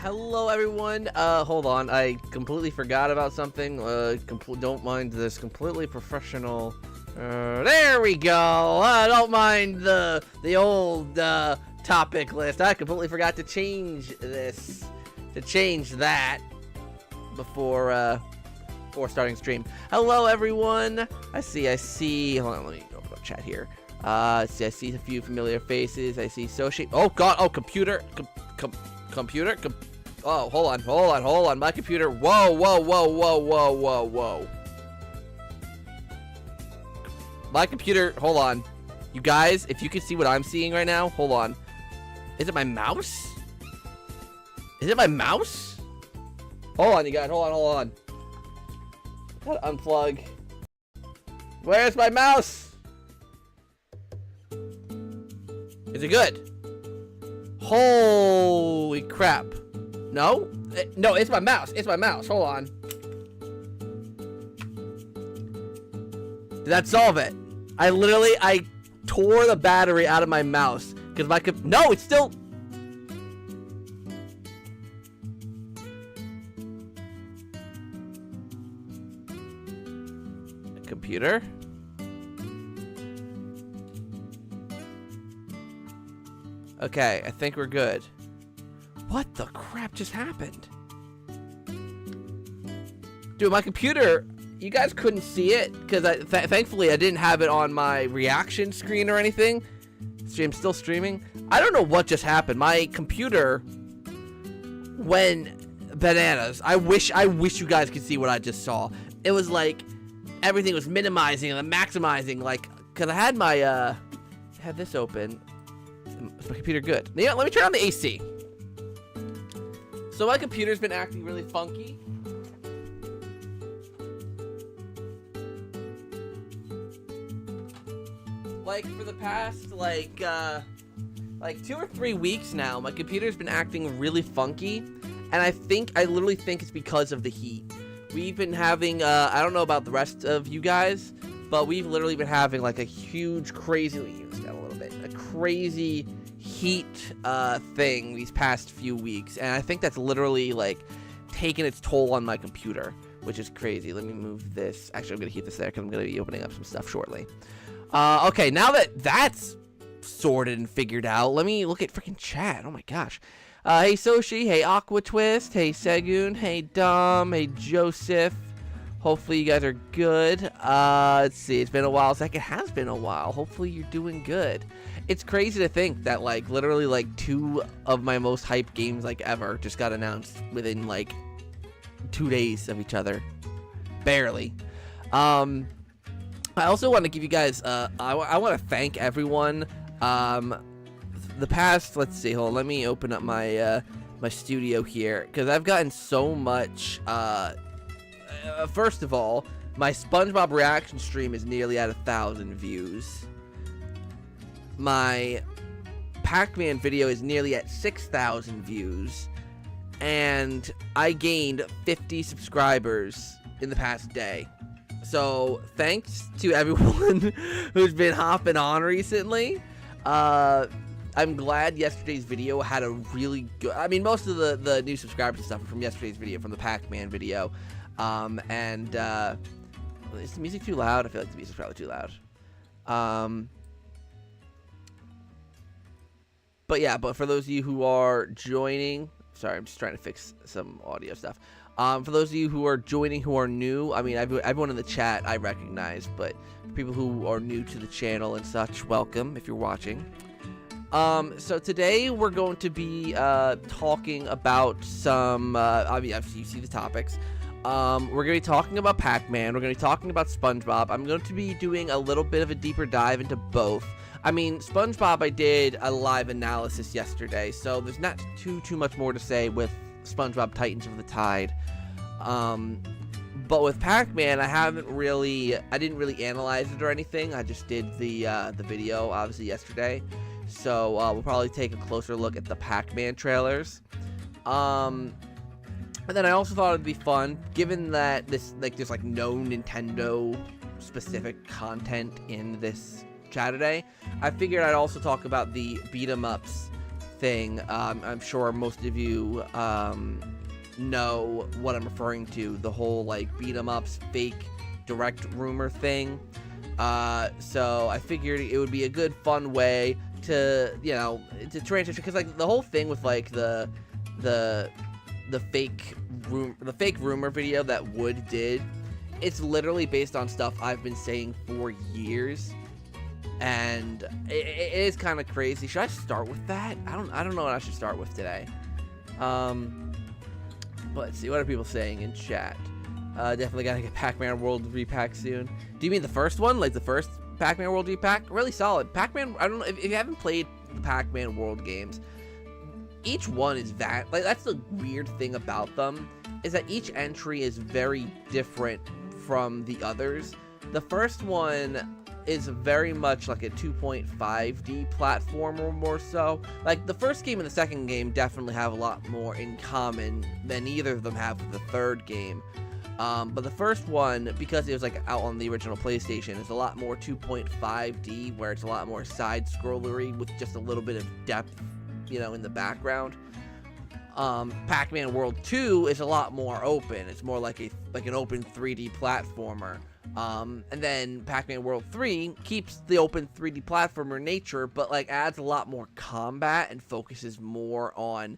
Hello everyone. Hold on, I completely forgot about something. Don't mind this completely professional. There we go. Don't mind the old topic list. I completely forgot to change this, that before starting stream. Hello everyone. I see. Hold on, let me open up chat here. I see a few familiar faces. I see Soshi. Oh god. Oh, computer. Computer. Oh, hold on. My computer. Whoa. My computer. Hold on. You guys, if you can see what I'm seeing right now, hold on. Is it my mouse? Hold on, you guys. Hold on. Gotta unplug. Where's my mouse? Is it good? Holy crap. No? No, it's my mouse. Hold on. Did that solve it? I tore the battery out of my mouse because no, it's still. Computer. Okay, I think we're good. What the crap just happened? Dude, my computer, you guys couldn't see it because thankfully I didn't have it on my reaction screen or anything. I'm still streaming. I don't know what just happened. My computer went bananas. I wish you guys could see what I just saw. It was like everything was minimizing and maximizing, like, cause I had my had this open. Is my computer good? Yeah, let me turn on the AC. So my computer's been acting really funky. Like for the past like 2 or 3 weeks now, my computer's been acting really funky, and I literally think it's because of the heat. We've been having I don't know about the rest of you guys, but we've literally been having like a huge crazy heat thing these past few weeks, and I think that's literally like taken its toll on my computer, which is crazy. Let me move this. Actually, I'm gonna keep this there because I'm gonna be opening up some stuff shortly. Okay, now that that's sorted and figured out, let me look at freaking chat. Oh my gosh. Hey Soshi, hey Aqua Twist, hey Segun, hey Dom, hey Joseph. Hopefully you guys are good. Let's see, it's been a while. It has been a while. Hopefully you're doing good. It's crazy to think that like literally like 2 of my most hyped games like ever just got announced within like 2 days of each other. Barely. I also want to give you guys I want to thank everyone. The past, let's see, hold on, let me open up my my studio here because I've gotten so much. First of all, my SpongeBob reaction stream is nearly at 1,000 views. My Pac-Man video is nearly at 6,000 views, and I gained 50 subscribers in the past day. So thanks to everyone who's been hopping on recently. I'm glad yesterday's video had a really good. I mean, most of the new subscribers and stuff are from yesterday's video, from the Pac-Man video. Is the music too loud? I feel like the music's probably too loud. But for those of you who are joining, sorry, I'm just trying to fix some audio stuff. For those of you who are joining who are new, I mean, everyone in the chat I recognize, but for people who are new to the channel and such, welcome if you're watching. So today we're going to be talking about some, I mean, you see the topics. We're going to be talking about Pac-Man, we're going to be talking about SpongeBob. I'm going to be doing a little bit of a deeper dive into both. I mean, SpongeBob, I did a live analysis yesterday, so there's not too much more to say with SpongeBob Titans of the Tide. But with Pac-Man, I didn't really analyze it or anything. I just did the video, obviously, yesterday. So we'll probably take a closer look at the Pac-Man trailers. And then I also thought it'd be fun, given that there's like no Nintendo specific content in this Chaturday. I figured I'd also talk about the Beatemups thing, I'm sure most of you know what I'm referring to, the whole like Beatemups fake direct rumor thing. So I figured it would be a good fun way to, you know, to transition, because like the whole thing with like the fake rumor video that Wood did, it's literally based on stuff I've been saying for years, and it is kind of crazy. Should I start with that? I don't know what I should start with today. But let's see, what are people saying in chat? Definitely gotta get Pac-Man World Re-Pac soon. Do you mean the first one, like the first Pac-Man World Re-Pac? Really solid. Pac-Man, I don't know if you haven't played the Pac-Man World games, each one is that, like, that's the weird thing about them, is that each entry is very different from the others. The first one is very much like a 2.5D platformer, more so. Like, the first game and the second game definitely have a lot more in common than either of them have with the third game. But the first one, because it was like out on the original PlayStation, is a lot more 2.5D, where it's a lot more side-scrollery with just a little bit of depth, you know, in the background. Pac-Man World 2 is a lot more open. It's more like an open 3D platformer. And then Pac-Man World 3 keeps the open 3D platformer nature, but like adds a lot more combat and focuses more on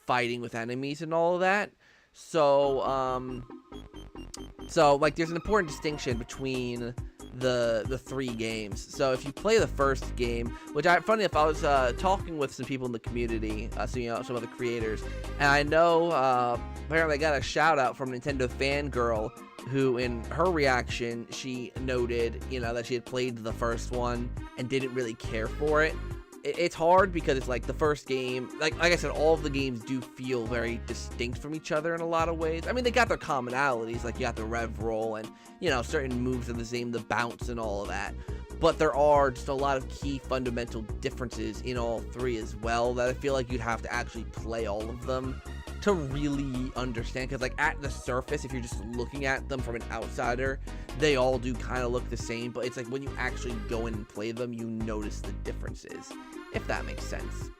fighting with enemies and all of that. So like there's an important distinction between the three games. So if you play the first game, which funny enough, I was talking with some people in the community, so you know, some of the creators, and I know apparently I got a shout out from Nintendo Fangirl, who in her reaction she noted, you know, that she had played the first one and didn't really care for it. It's hard because it's like the first game, like I said, all of the games do feel very distinct from each other in a lot of ways. I mean, they got their commonalities, like you got the rev roll and, you know, certain moves are the same, the bounce and all of that. But there are just a lot of key fundamental differences in all three as well that I feel like you'd have to actually play all of them to really understand, because like at the surface, if you're just looking at them from an outsider, they all do kind of look the same, but it's like when you actually go in and play them, you notice the differences, if that makes sense.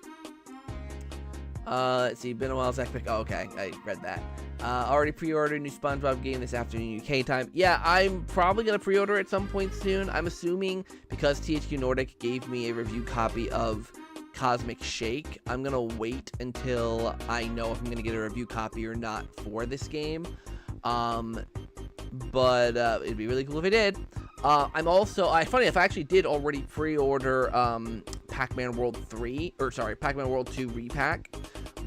Let's see, been a while, Zach. Oh, okay, I read that. Already pre-ordered new SpongeBob game this afternoon UK time. Yeah, I'm probably gonna pre-order at some point soon. I'm assuming because THQ Nordic gave me a review copy of Cosmic Shake, I'm gonna wait until I know if I'm gonna get a review copy or not for this game. But it'd be really cool if I did. I'm also, funny enough, I actually did already pre-order Pac-Man World 3, or sorry, Pac-Man World 2 Re-Pac.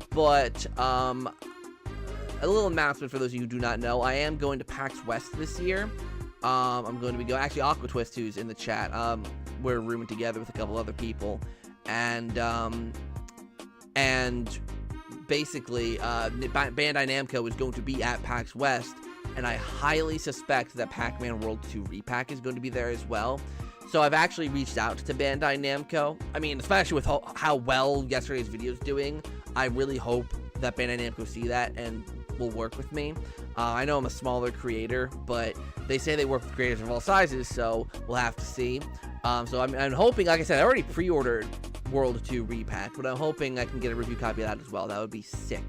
But a little announcement for those of you who do not know, I am going to PAX West this year. I'm going to be going, actually Aqua Twist, who's in the chat, we're rooming together with a couple other people. And basically, Bandai Namco is going to be at PAX West, and I highly suspect that Pac-Man World 2 Re-Pac is going to be there as well. So I've actually reached out to Bandai Namco. I mean, especially with how well yesterday's video is doing, I really hope that Bandai Namco see that and will work with me. I know I'm a smaller creator, but they say they work with creators of all sizes, so we'll have to see. So I'm hoping, like I said, I already pre-ordered World 2 Re-Pac, but I'm hoping I can get a review copy of that as well. That would be sick.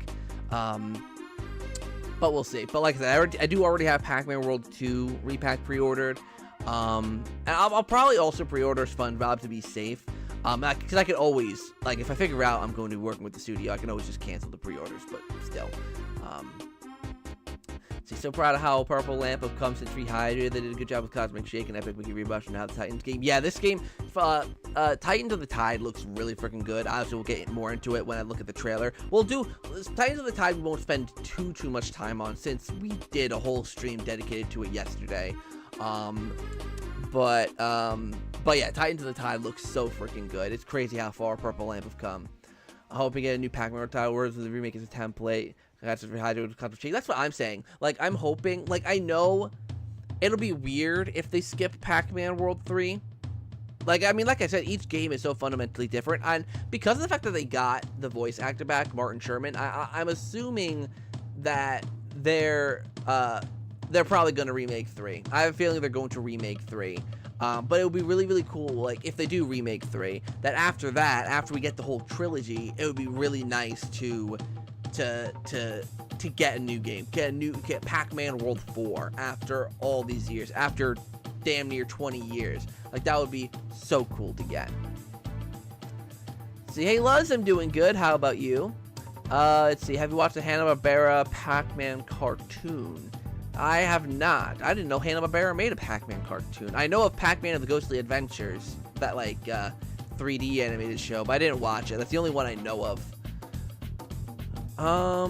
But we'll see. But like I said, I do already have Pac-Man World 2 Re-Pac pre-ordered. And I'll probably also pre-order SpongeBob to be safe. Because I could always, like, if I figure out I'm going to be working with the studio, I can always just cancel the pre-orders, but still. So proud of how Purple Lamp have come since Rehydrated. They did a good job with Cosmic Shake and Epic Wiki Rebuff, and now the Titans game. Yeah, this game, Titans of the Tide looks really freaking good. Obviously, we'll get more into it when I look at the trailer. We'll do Titans of the Tide. We won't spend too much time on, since we did a whole stream dedicated to it yesterday. But yeah, Titans of the Tide looks so freaking good. It's crazy how far Purple Lamp have come. I hope we get a new Pac-Man World Tile Words with the remake as a template. That's what I'm saying. Like, I'm hoping, like, I know it'll be weird if they skip Pac-Man World 3. Like, I mean, like I said, each game is so fundamentally different, and because of the fact that they got the voice actor back, Martin Sherman, I'm assuming that they're probably going to remake 3. I have a feeling they're going to remake 3. But it would be really, really cool, like, if they do remake 3, that after we get the whole trilogy, it would be really nice to get a new game, get Pac-Man World 4 after all these years, after damn near 20 years. Like, that would be so cool to get. See, hey Luz, I'm doing good. How about you? Let's see, have you watched the Hanna-Barbera Pac-Man cartoon? I have not. I didn't know Hanna-Barbera made a Pac-Man cartoon. I know of Pac-Man and the Ghostly Adventures, that, like, 3D animated show, but I didn't watch it. That's the only one I know of.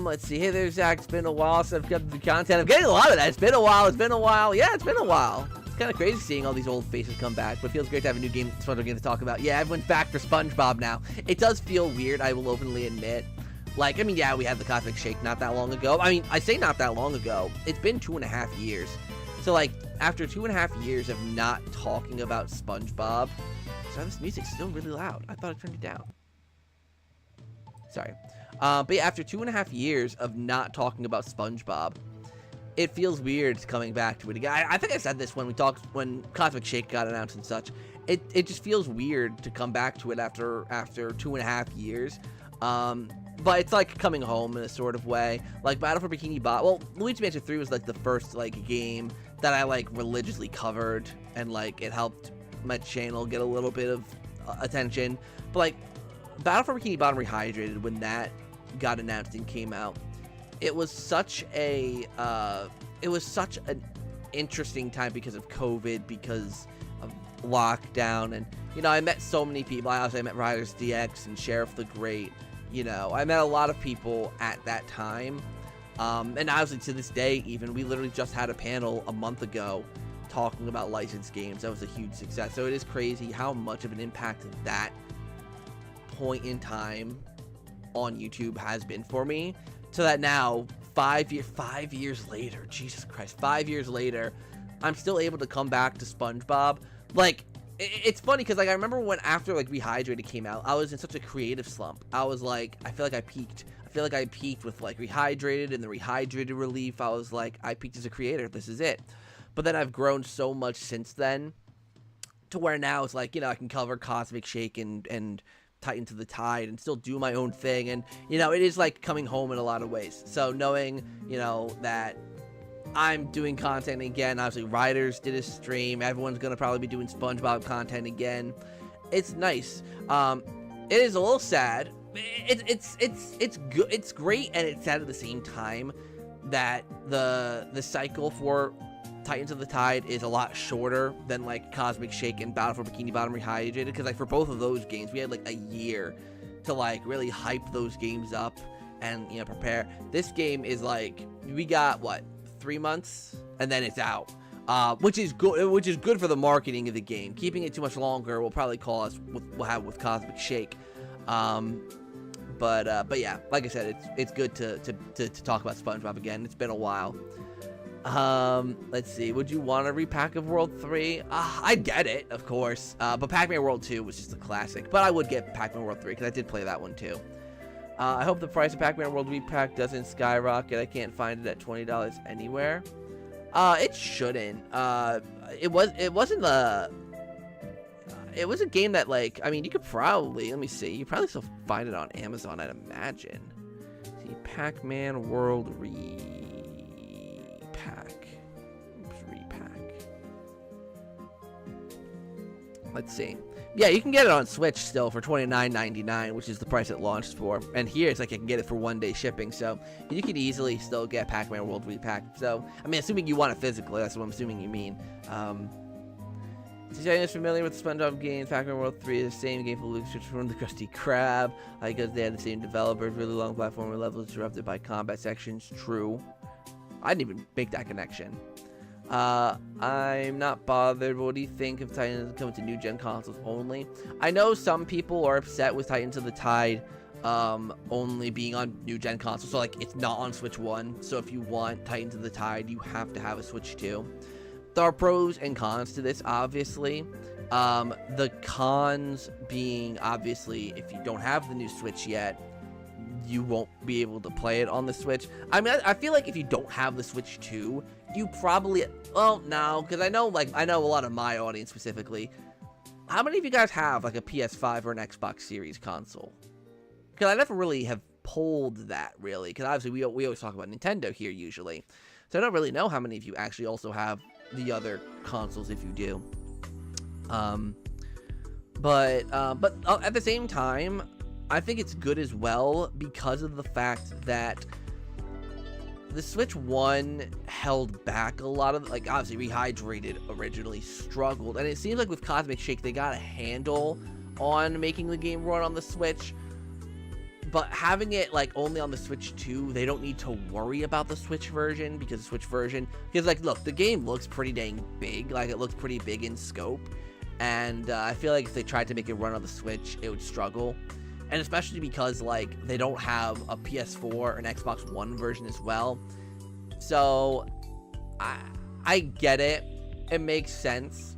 Let's see. Hey there, Zach. It's been a while since I've got the content. I'm getting a lot of that. It's been a while. Yeah, it's been a while. It's kind of crazy seeing all these old faces come back, but it feels great to have a new game, SpongeBob game to talk about. Yeah, everyone's back for SpongeBob now. It does feel weird, I will openly admit. Like, I mean, yeah, we had the Cosmic Shake not that long ago. I mean, I say not that long ago. It's been 2.5 years. So, like, after 2.5 years of not talking about SpongeBob... Sorry, this music's still really loud. I thought I turned it down. Sorry. But yeah, after 2.5 years of not talking about SpongeBob, it feels weird coming back to it again. I think I said this when Cosmic Shake got announced and such. It just feels weird to come back to it after 2.5 years. But it's like coming home in a sort of way. Like Battle for Bikini Bottom. Well, Luigi Mansion 3 was like the first like game that I like religiously covered, and like it helped my channel get a little bit of attention. But like Battle for Bikini Bottom Rehydrated, when that got announced and came out, it was such an interesting time because of COVID, because of lockdown, and you know, I met so many people. I met Riders DX and Sheriff the Great. You know, I met a lot of people at that time, and obviously to this day, even, we literally just had a panel a month ago talking about licensed games. That was a huge success. So it is crazy how much of an impact that point in time on YouTube has been for me, so that now 5 years later, Jesus Christ, 5 years later, I'm still able to come back to SpongeBob. Like, it's funny because like I remember when after like Rehydrated came out, I was in such a creative slump. I was like, I feel like I peaked. I feel like I peaked with like Rehydrated and the Rehydrated relief. I was like, I peaked as a creator. This is it. But then I've grown so much since then, to where now it's like, you know, I can cover Cosmic Shake and Titan to the Tide and still do my own thing. And you know, it is like coming home in a lot of ways. So knowing, you know, that I'm doing content again. Obviously, Riders did a stream. Everyone's gonna probably be doing SpongeBob content again. It's nice. It is a little sad. It's good. It's great, and it's sad at the same time that the cycle for Titans of the Tide is a lot shorter than like Cosmic Shake and Battle for Bikini Bottom Rehydrated. Because like for both of those games, we had like a year to like really hype those games up and, you know, prepare. This game is like, we got what, 3 months, and then it's out, which is good for the marketing of the game. Keeping it too much longer will probably cause we'll have with Cosmic Shake, but yeah, like I said, it's good to talk about SpongeBob again. It's been a while. Let's see, would you want a repack of World 3? I'd get it, of course, but Pac-Man World 2 was just a classic, but I would get Pac-Man World 3 because I did play that one too. I hope the price of Pac-Man World Re-Pack doesn't skyrocket. I can't find it at $20 anywhere. It shouldn't. It was a game that, like, I mean, you could probably, let me see, you probably still find it on Amazon, I'd imagine. Let's see, Pac-Man World Re-Pack. Oops, Re-Pack. Let's see. Yeah, you can get it on Switch still for $29.99, which is the price it launched for. And here it's like you can get it for 1-day shipping, so you can easily still get Pac-Man World Re-Pack. So, I mean, assuming you want it physically, that's what I'm assuming you mean. Since you're familiar with the SpongeBob games, Pac-Man World 3 is the same game for Luke's from the Krusty Krab. Because they had the same developers, really long platformer levels interrupted by combat sections. True. I didn't even make that connection. I'm not bothered. What do you think of Titans coming to new gen consoles only? I know some people are upset with Titans of the Tide only being on new gen consoles, so like it's not on Switch 1. So if you want Titans of the Tide, you have to have a Switch 2. There are pros and cons to this, obviously. The cons being, obviously, if you don't have the new Switch yet, you won't be able to play it on the Switch. I mean, I feel like if you don't have the Switch 2, you probably, well, no, because I know a lot of my audience specifically. How many of you guys have like a PS5 or an Xbox Series console? Because I never really have polled that, really, because obviously we always talk about Nintendo here usually, so I don't really know how many of you actually also have the other consoles if you do. But at the same time, I think it's good as well because of the fact that the Switch 1 held back a lot of, like, obviously Rehydrated originally struggled, and it seems like with Cosmic Shake they got a handle on making the game run on the Switch, but having it like only on the Switch 2, they don't need to worry about the Switch version, because like, look, the game looks pretty dang big, like it looks pretty big in scope, and I feel like if they tried to make it run on the Switch, it would struggle. And especially because, like, they don't have a PS4 or an Xbox One version as well. So, I get it. It makes sense.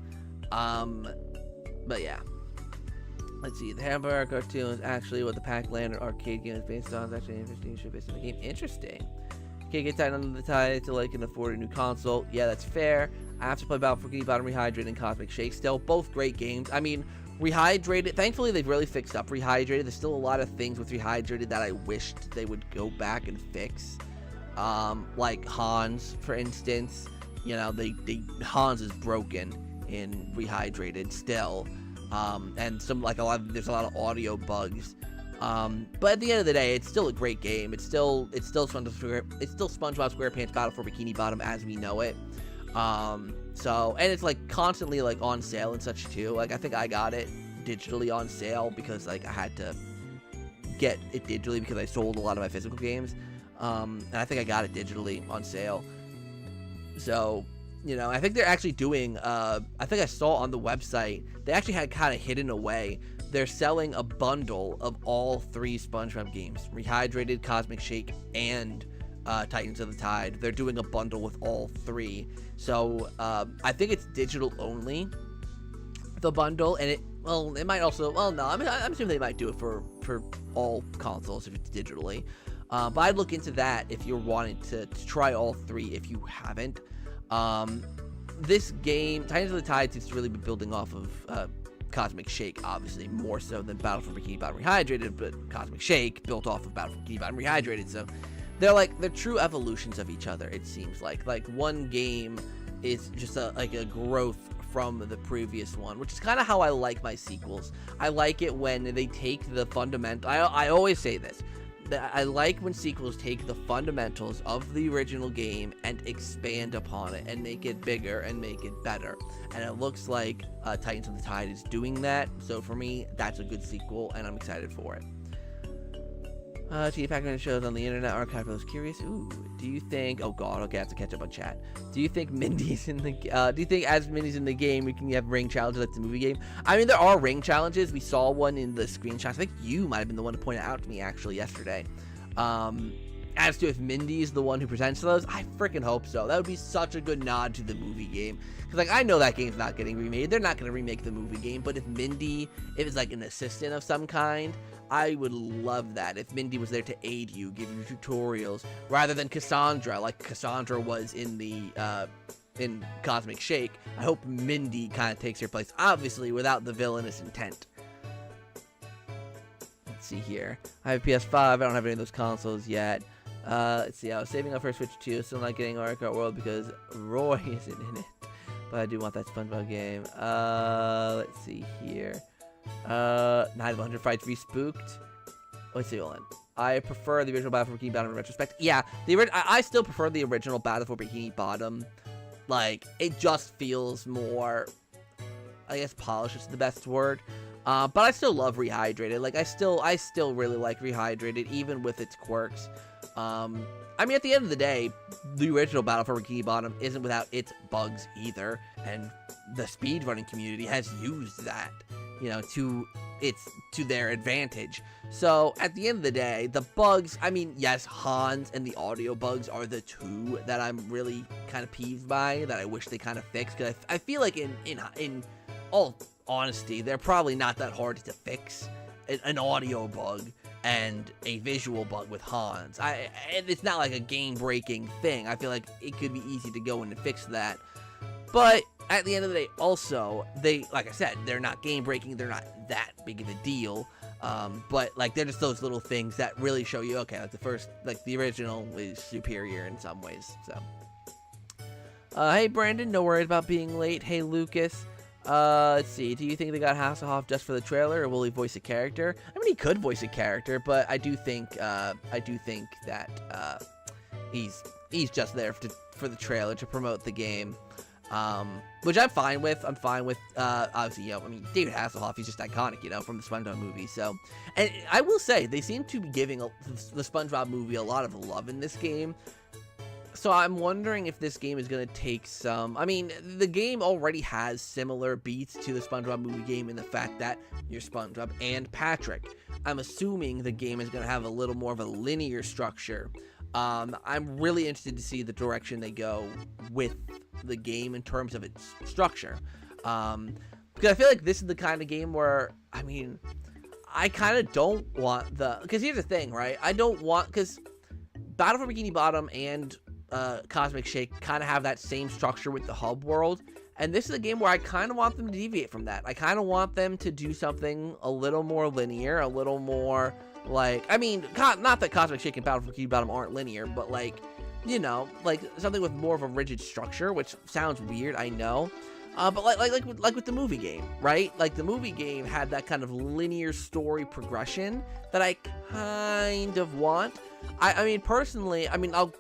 But yeah. Let's see. The Hamburger cartoon is actually what the Pac-Man arcade game is based on. It's actually an interesting show based on the game. Interesting. Can't get tied under the tie till I can afford a new console. Yeah, that's fair. I have to play Battle for Bikini Bottom, Rehydrated, and Cosmic Shake still. Both great games. I mean, Rehydrated, thankfully they've really fixed up Rehydrated. There's still a lot of things with Rehydrated that I wished they would go back and fix. Like Hans, for instance. You know, Hans is broken in Rehydrated still. And there's a lot of audio bugs. But at the end of the day, it's still a great game. It's still SpongeBob SquarePants Battle for Bikini Bottom as we know it. So, and it's like constantly like on sale and such too. Like, I think I got it digitally on sale because like I had to get it digitally because I sold a lot of my physical games. And I think I got it digitally on sale. So, you know, I think they're actually doing, I think I saw on the website, they actually had kind of hidden away. They're selling a bundle of all 3 SpongeBob games, Rehydrated, Cosmic Shake, and Titans of the Tide. They're doing a bundle with all 3. So, I think it's digital only, the bundle, and it might also, well, no, I'm assuming they might do it for all consoles if it's digitally. But I'd look into that if you're wanting to try all 3 if you haven't. This game, Titans of the Tide, seems to really be building off of Cosmic Shake, obviously, more so than Battle for Bikini Bottom Rehydrated, but Cosmic Shake built off of Battle for Bikini Bottom Rehydrated, so they're true evolutions of each other, it seems like. Like, one game is just a growth from the previous one, which is kind of how I like my sequels. I like it when they take the fundamental, I always say this, that I like when sequels take the fundamentals of the original game and expand upon it and make it bigger and make it better. And it looks like Titans of the Tide is doing that. So for me, that's a good sequel, and I'm excited for it. Pac-Man shows on the Internet Archive. I was curious. Ooh, do you think? Oh God. Okay, I have to catch up on chat. Do you think Mindy's in the? Do you think as Mindy's in the game, we can have ring challenges like the movie game? I mean, there are ring challenges. We saw one in the screenshots. I think you might have been the one to point it out to me actually yesterday. As to if Mindy's the one who presents those, I freaking hope so. That would be such a good nod to the movie game. Because, like, I know that game's not getting remade. They're not going to remake the movie game. But if Mindy, if it's like an assistant of some kind, I would love that. If Mindy was there to aid you, give you tutorials, rather than Cassandra, like Cassandra was in the, in Cosmic Shake. I hope Mindy kind of takes her place, obviously, without the villainous intent. Let's see here. I have a PS5. I don't have any of those consoles yet. Let's see. I was saving up for Switch 2. Still not getting Mario World because Roy isn't in it. But I do want that SpongeBob game. Let's see here. Night of 100 Fights Respooked. Let's see, hold on. I prefer the original Battle for Bikini Bottom in retrospect. Yeah, I still prefer the original Battle for Bikini Bottom. Like, it just feels more, I guess polished is the best word. But I still love Rehydrated. Like, I still really like Rehydrated, even with its quirks. I mean, at the end of the day, the original Battle for Bikini Bottom isn't without its bugs either, and the speedrunning community has used that, you know, to their advantage. So, at the end of the day, the bugs, I mean, yes, Hans and the audio bugs are the 2 that I'm really kind of peeved by, that I wish they kind of fixed, because I feel like in all honesty, they're probably not that hard to fix. An audio bug and a visual bug with Hans. And it's not like a game-breaking thing. I feel like it could be easy to go in and fix that. But at the end of the day, also, like I said, they're not game-breaking. They're not that big of a deal. But like they're just those little things that really show you, okay, like the original is superior in some ways. So, hey Brandon, no worries about being late. Hey Lucas. Let's see. Do you think they got Hasselhoff just for the trailer, or will he voice a character? I mean, he could voice a character, but I do think that he's just there for the trailer to promote the game, which I'm fine with. Obviously, I mean, David Hasselhoff, he's just iconic, from the SpongeBob movie. So, and I will say they seem to be giving the SpongeBob movie a lot of love in this game. So I'm wondering if this game is going to take some... I mean, the game already has similar beats to the SpongeBob movie game in the fact that you're SpongeBob and Patrick. I'm assuming the game is going to have a little more of a linear structure. I'm really interested to see the direction they go with the game in terms of its structure. Because I feel like this is the kind of game where, I mean, I kind of don't want the... Because here's the thing, right? I don't want... Because Battle for Bikini Bottom and... Cosmic Shake kind of have that same structure with the hub world, and this is a game where I kind of want them to deviate from that. I kind of want them to do something a little more linear, a little more like, I mean, not that Cosmic Shake and Battle for Bikini Bottom aren't linear, but like, like something with more of a rigid structure, which sounds weird, I know. But like with the movie game, right? Like the movie game had that kind of linear story progression that I kind of want. I mean, personally, I mean, I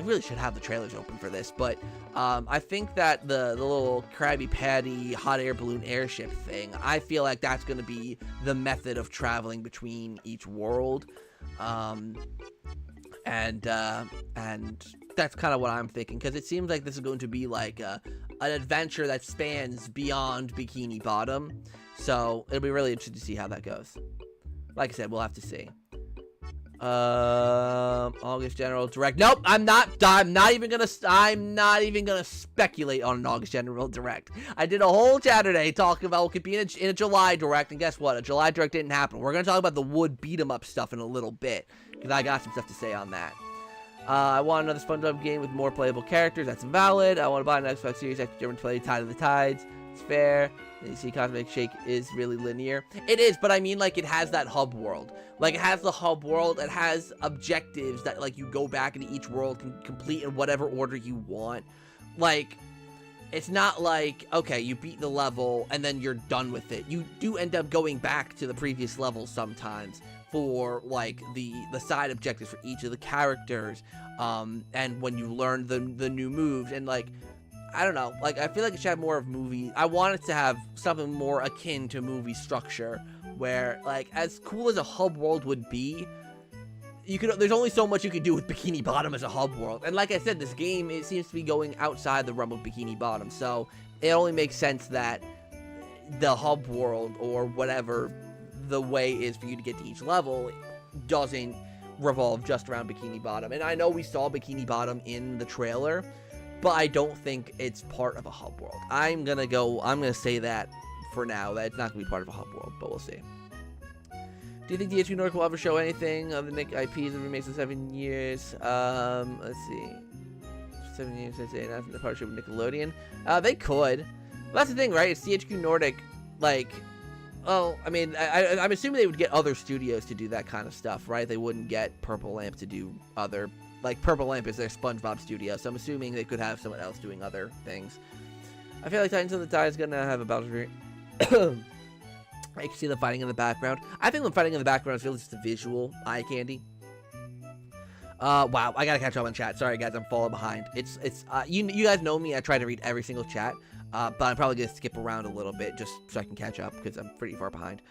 really should have the trailers open for this, but I think that the little Krabby Patty hot air balloon airship thing, I feel like that's going to be the method of traveling between each world, and that's kind of what I'm thinking, because it seems like this is going to be like an adventure that spans beyond Bikini Bottom, so it'll be really interesting to see how that goes. Like I said, we'll have to see. August General Direct. Nope, I'm not even gonna speculate on an August General Direct. I did a whole Chaturday talking about what could be in a July Direct, and guess what? A July Direct didn't happen. We're gonna talk about the Wood Beat-em-up stuff in a little bit, because I got some stuff to say on that. I want another SpongeBob game with more playable characters. That's valid. I want to buy an Xbox Series X German play Tide of the Tides. It's fair. And you see Cosmic Shake is really linear. It is, but I mean, like, it has that hub world. Like, it has the hub world. It has objectives that, like, you go back into each world, can complete in whatever order you want. Like, it's not like, okay, you beat the level and then you're done with it. You do end up going back to the previous level sometimes for, like, the side objectives for each of the characters. And when you learn the new moves, and, like, I don't know, like, I feel like it should have more of movie. I want it to have something more akin to movie structure, where, like, as cool as a hub world would be, there's only so much you can do with Bikini Bottom as a hub world. And like I said, this game, it seems to be going outside the realm of Bikini Bottom, so it only makes sense that the hub world, or whatever the way is for you to get to each level, doesn't revolve just around Bikini Bottom. And I know we saw Bikini Bottom in the trailer, but I don't think it's part of a hub world. I'm gonna say that for now, that it's not gonna be part of a hub world, but we'll see. Do you think DHQ Nordic will ever show anything of the Nick IPs and remakes in 7 years? Let's see. 7 years since they announced the partnership with Nickelodeon. They could. But that's the thing, right? It's DHQ Nordic, like, well, I mean, I'm assuming they would get other studios to do that kind of stuff, right? They wouldn't get Purple Lamp to do other, like, Purple Lamp is their SpongeBob studio, so I'm assuming they could have someone else doing other things. I feel like Titans of the Tide is gonna have a Bowser. I can see them fighting in the background. I think them fighting in the background is really just a visual eye candy. Wow, I gotta catch up on chat. Sorry guys, I'm falling behind. You guys know me. I try to read every single chat, but I'm probably gonna skip around a little bit just so I can catch up because I'm pretty far behind.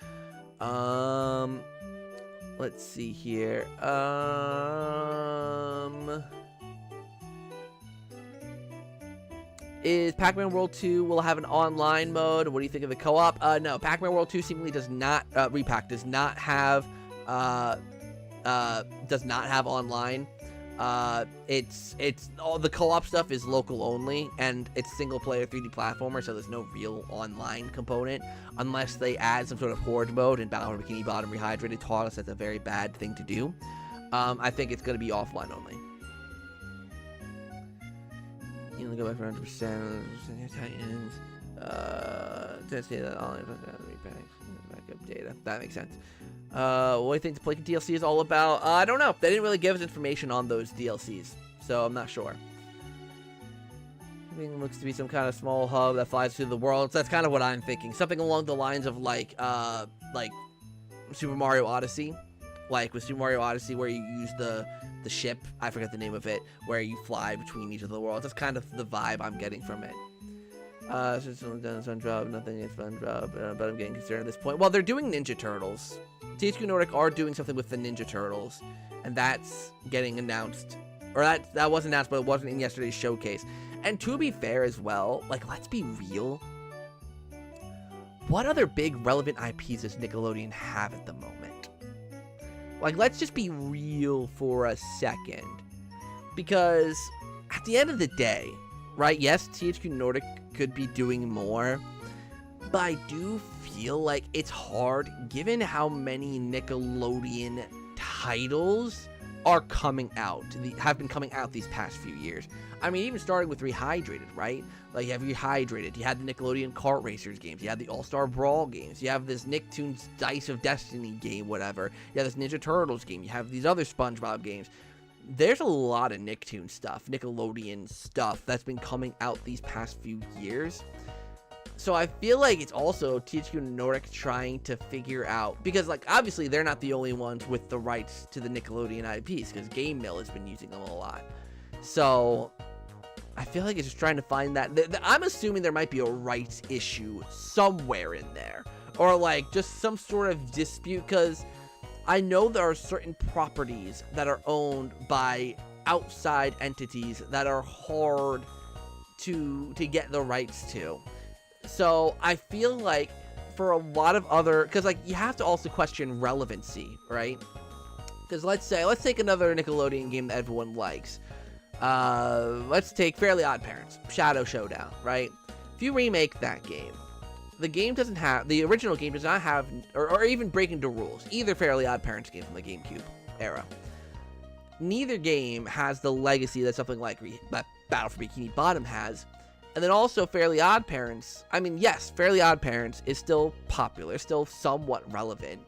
Let's see here. Is Pac-Man World 2 will have an online mode? What do you think of the co-op? No, Pac-Man World 2 seemingly does not, Re-Pac does not have online. It's all the co-op stuff is local only, and it's single player 3D platformer, so there's no real online component unless they add some sort of horde mode. And Battle for Bikini Bottom Rehydrated taught us that's a very bad thing to do. I think it's going to be offline only. You only go back for 100%. Titans. Just say that all backup data. That makes sense. What do you think the Plague DLC is all about? I don't know. They didn't really give us information on those DLCs, so I'm not sure. I think it looks to be some kind of small hub that flies through the world. So that's kind of what I'm thinking. Something along the lines of like Super Mario Odyssey. Like with Super Mario Odyssey, where you use the ship. I forget the name of it. Where you fly between each of the worlds. That's kind of the vibe I'm getting from it. Since someone's done SpongeBob, nothing is SpongeBob, but I'm getting concerned at this point. Well, they're doing Ninja Turtles. THQ Nordic are doing something with the Ninja Turtles, and that's getting announced. Or that was announced, but it wasn't in yesterday's showcase. And to be fair as well, like, let's be real. What other big relevant IPs does Nickelodeon have at the moment? Like, let's just be real for a second. Because at the end of the day, right, yes, THQ Nordic could be doing more, but I do feel like it's hard given how many Nickelodeon titles are coming out, have been coming out these past few years. I mean, even starting with Rehydrated, right? Like, you have Rehydrated, you had the Nickelodeon Kart Racers games, you had the All-Star Brawl games, you have this Nicktoons Dice of Destiny game, whatever, you have this Ninja Turtles game, you have these other SpongeBob games. There's a lot of Nicktoons stuff, Nickelodeon stuff that's been coming out these past few years. So I feel like it's also THQ Nordic trying to figure out, because like obviously they're not the only ones with the rights to the Nickelodeon IPs, because Game Mill has been using them a lot. So I feel like it's just trying to find that. I'm assuming there might be a rights issue somewhere in there, or like just some sort of dispute, because I know there are certain properties that are owned by outside entities that are hard to get the rights to. So I feel like for a lot of other, because like you have to also question relevancy, right? Because let's take another Nickelodeon game that everyone likes. Let's take Fairly Odd Parents, Shadow Showdown, right? If you remake that game, the original game does not have, or even Breaking the Rules, either Fairly Odd Parents game from the GameCube era. Neither game has the legacy that something like Battle for Bikini Bottom has. And then also Fairly Odd Parents, I mean, yes, Fairly Odd Parents is still popular, still somewhat relevant,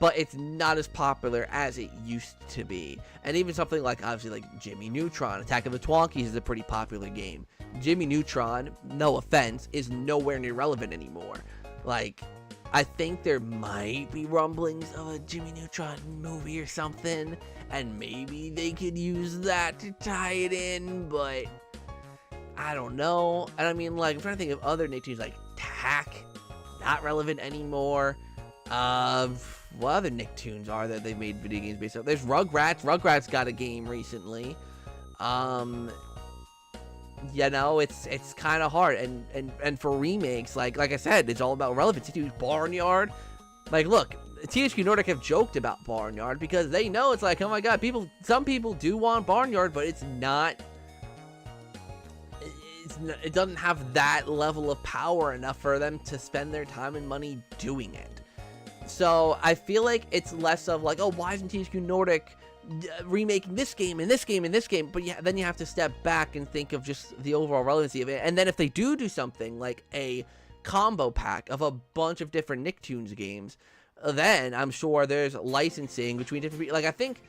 but it's not as popular as it used to be. And even something like, obviously, like Jimmy Neutron, Attack of the Twonkies is a pretty popular game. Jimmy Neutron, no offense, is nowhere near relevant anymore. Like, I think there might be rumblings of a Jimmy Neutron movie or something, and maybe they could use that to tie it in, but I don't know. And I mean, like, I'm trying to think of other Nicktoons, like Tack, not relevant anymore. What other Nicktoons are there they've made video games based on? There's Rugrats. Rugrats got a game recently. You know, it's kind of hard, and for remakes, like I said, it's all about relevancy too. Barnyard, like, look, THQ Nordic have joked about Barnyard because they know it's like, oh my god, some people do want Barnyard, but it doesn't have that level of power enough for them to spend their time and money doing it. So I feel like it's less of like, oh, why isn't THQ Nordic remaking this game and this game and this game? But yeah, then you have to step back and think of just the overall relevancy of it. And then if they do something like a combo pack of a bunch of different Nicktoons games, then I'm sure there's licensing between different, like, I think,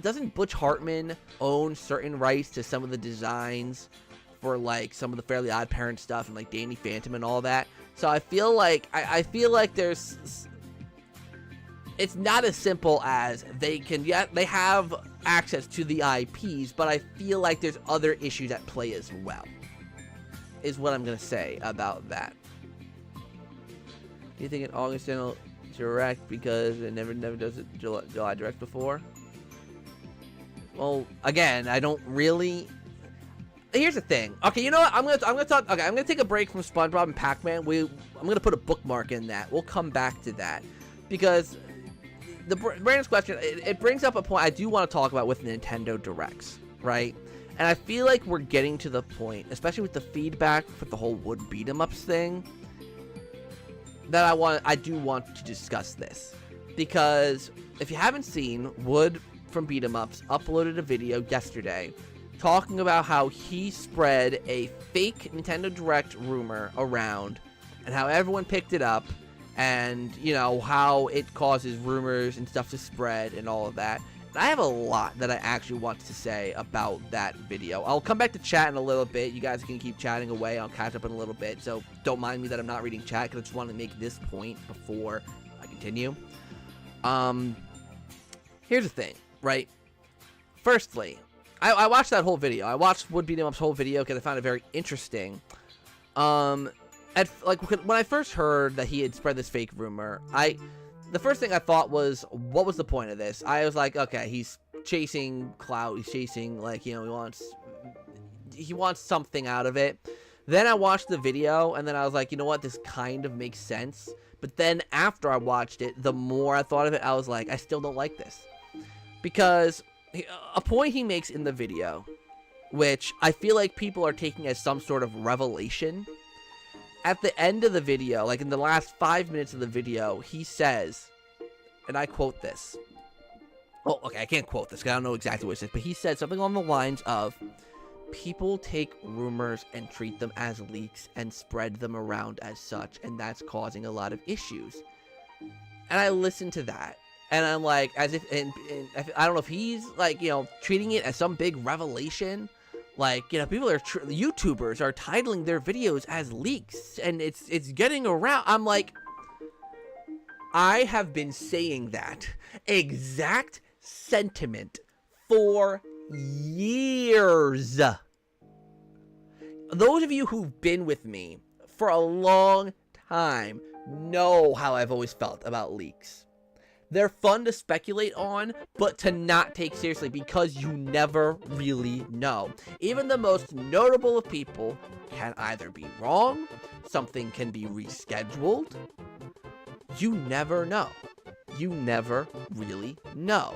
doesn't Butch Hartman own certain rights to some of the designs for like some of the Fairly Odd Parents stuff and like Danny Phantom and all that? So I feel like I feel like it's not as simple as they have access to the IPs, but I feel like there's other issues at play as well, is what I'm gonna say about that. Do you think an August Direct because it never does it July Direct before? Well, again, I don't really. Here's the thing. Okay, you know what? I'm gonna talk. Okay, I'm gonna take a break from SpongeBob and Pac-Man. I'm gonna put a bookmark in that. We'll come back to that because Brandon's question, it brings up a point I do want to talk about with Nintendo Directs, right? And I feel like we're getting to the point, especially with the feedback for the whole Wood Beatemups thing, that I do want to discuss this. Because if you haven't seen, Wood from Beatemups uploaded a video yesterday talking about how he spread a fake Nintendo Direct rumor around and how everyone picked it up and, you know, how it causes rumors and stuff to spread and all of that. And I have a lot that I actually want to say about that video. I'll come back to chat in a little bit. You guys can keep chatting away. I'll catch up in a little bit. So don't mind me that I'm not reading chat because I just want to make this point before I continue. Here's the thing, right? Firstly, I watched that whole video. I watched Wood Beatemups' whole video because I found it very interesting. When I first heard that he had spread this fake rumor, the first thing I thought was, what was the point of this? I was like, okay, he's chasing clout. He's chasing, like, you know, he wants something out of it. Then I watched the video, and then I was like, you know what? This kind of makes sense. But then after I watched it, the more I thought of it, I was like, I still don't like this. Because a point he makes in the video, which I feel like people are taking as some sort of revelation, at the end of the video, like in the last 5 minutes of the video, he says, and I quote this. Oh, okay, I can't quote this because I don't know exactly what it says, but he said something along the lines of, people take rumors and treat them as leaks and spread them around as such, and that's causing a lot of issues. And I listened to that, and I'm like, as if, and I don't know if he's like, you know, treating it as some big revelation. Like, you know, YouTubers are titling their videos as leaks, and it's getting around. I'm like, I have been saying that exact sentiment for years. Those of you who've been with me for a long time know how I've always felt about leaks. They're fun to speculate on, but to not take seriously because you never really know. Even the most notable of people can either be wrong, something can be rescheduled. You never know. You never really know.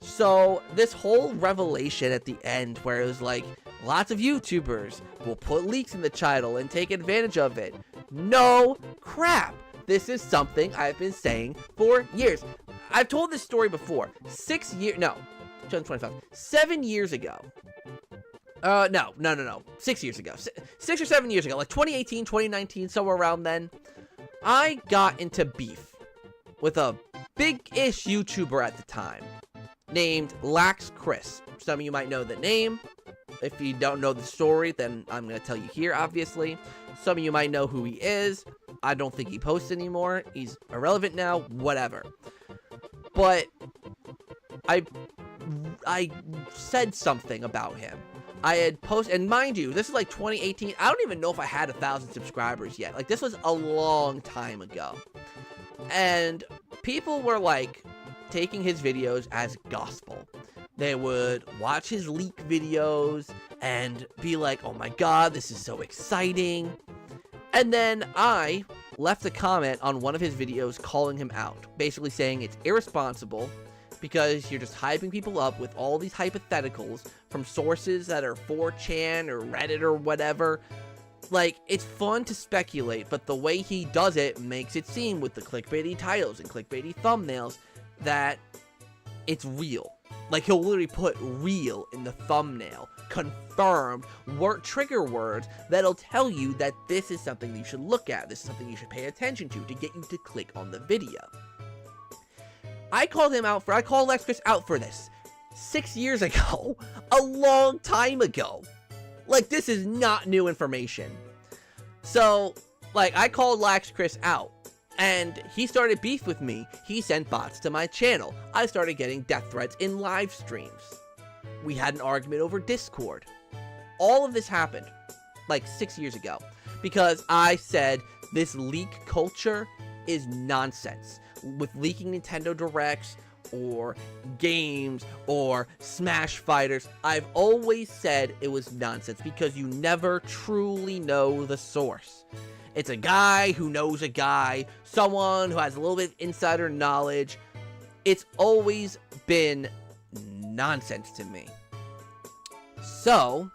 So this whole revelation at the end where it was like, lots of YouTubers will put leaks in the title and take advantage of it. No crap. This is something I've been saying for years. I've told this story before. 7 years ago. No. 6 years ago. 6 or 7 years ago. Like 2018, 2019, somewhere around then. I got into beef with a big-ish YouTuber at the time named Lax Chris. Some of you might know the name. If you don't know the story, then I'm going to tell you here, obviously. Some of you might know who he is. I don't think he posts anymore. He's irrelevant now. Whatever. But I said something about him. I had posted, and mind you, this is like 2018. I don't even know if I had 1,000 subscribers yet. Like, this was a long time ago. And people were like taking his videos as gospel. They would watch his leak videos and be like, oh my god, this is so exciting. And then I left a comment on one of his videos calling him out, basically saying it's irresponsible because you're just hyping people up with all these hypotheticals from sources that are 4chan or Reddit or whatever. Like, it's fun to speculate, but the way he does it makes it seem with the clickbaity titles and clickbaity thumbnails that it's real. Like, he'll literally put real in the thumbnail, confirmed, trigger words that'll tell you that this is something that you should look at, this is something you should pay attention to get you to click on the video. I called Lex Chris out for this 6 years ago, a long time ago. Like, this is not new information. So, like, I called Lax Chris out, and he started beef with me. He sent bots to my channel. I started getting death threats in live streams. We had an argument over Discord. All of this happened, like, 6 years ago, because I said this leak culture is nonsense. With leaking Nintendo Directs, or games, or Smash Fighters, I've always said it was nonsense because you never truly know the source. It's a guy who knows a guy, someone who has a little bit of insider knowledge. It's always been nonsense to me. So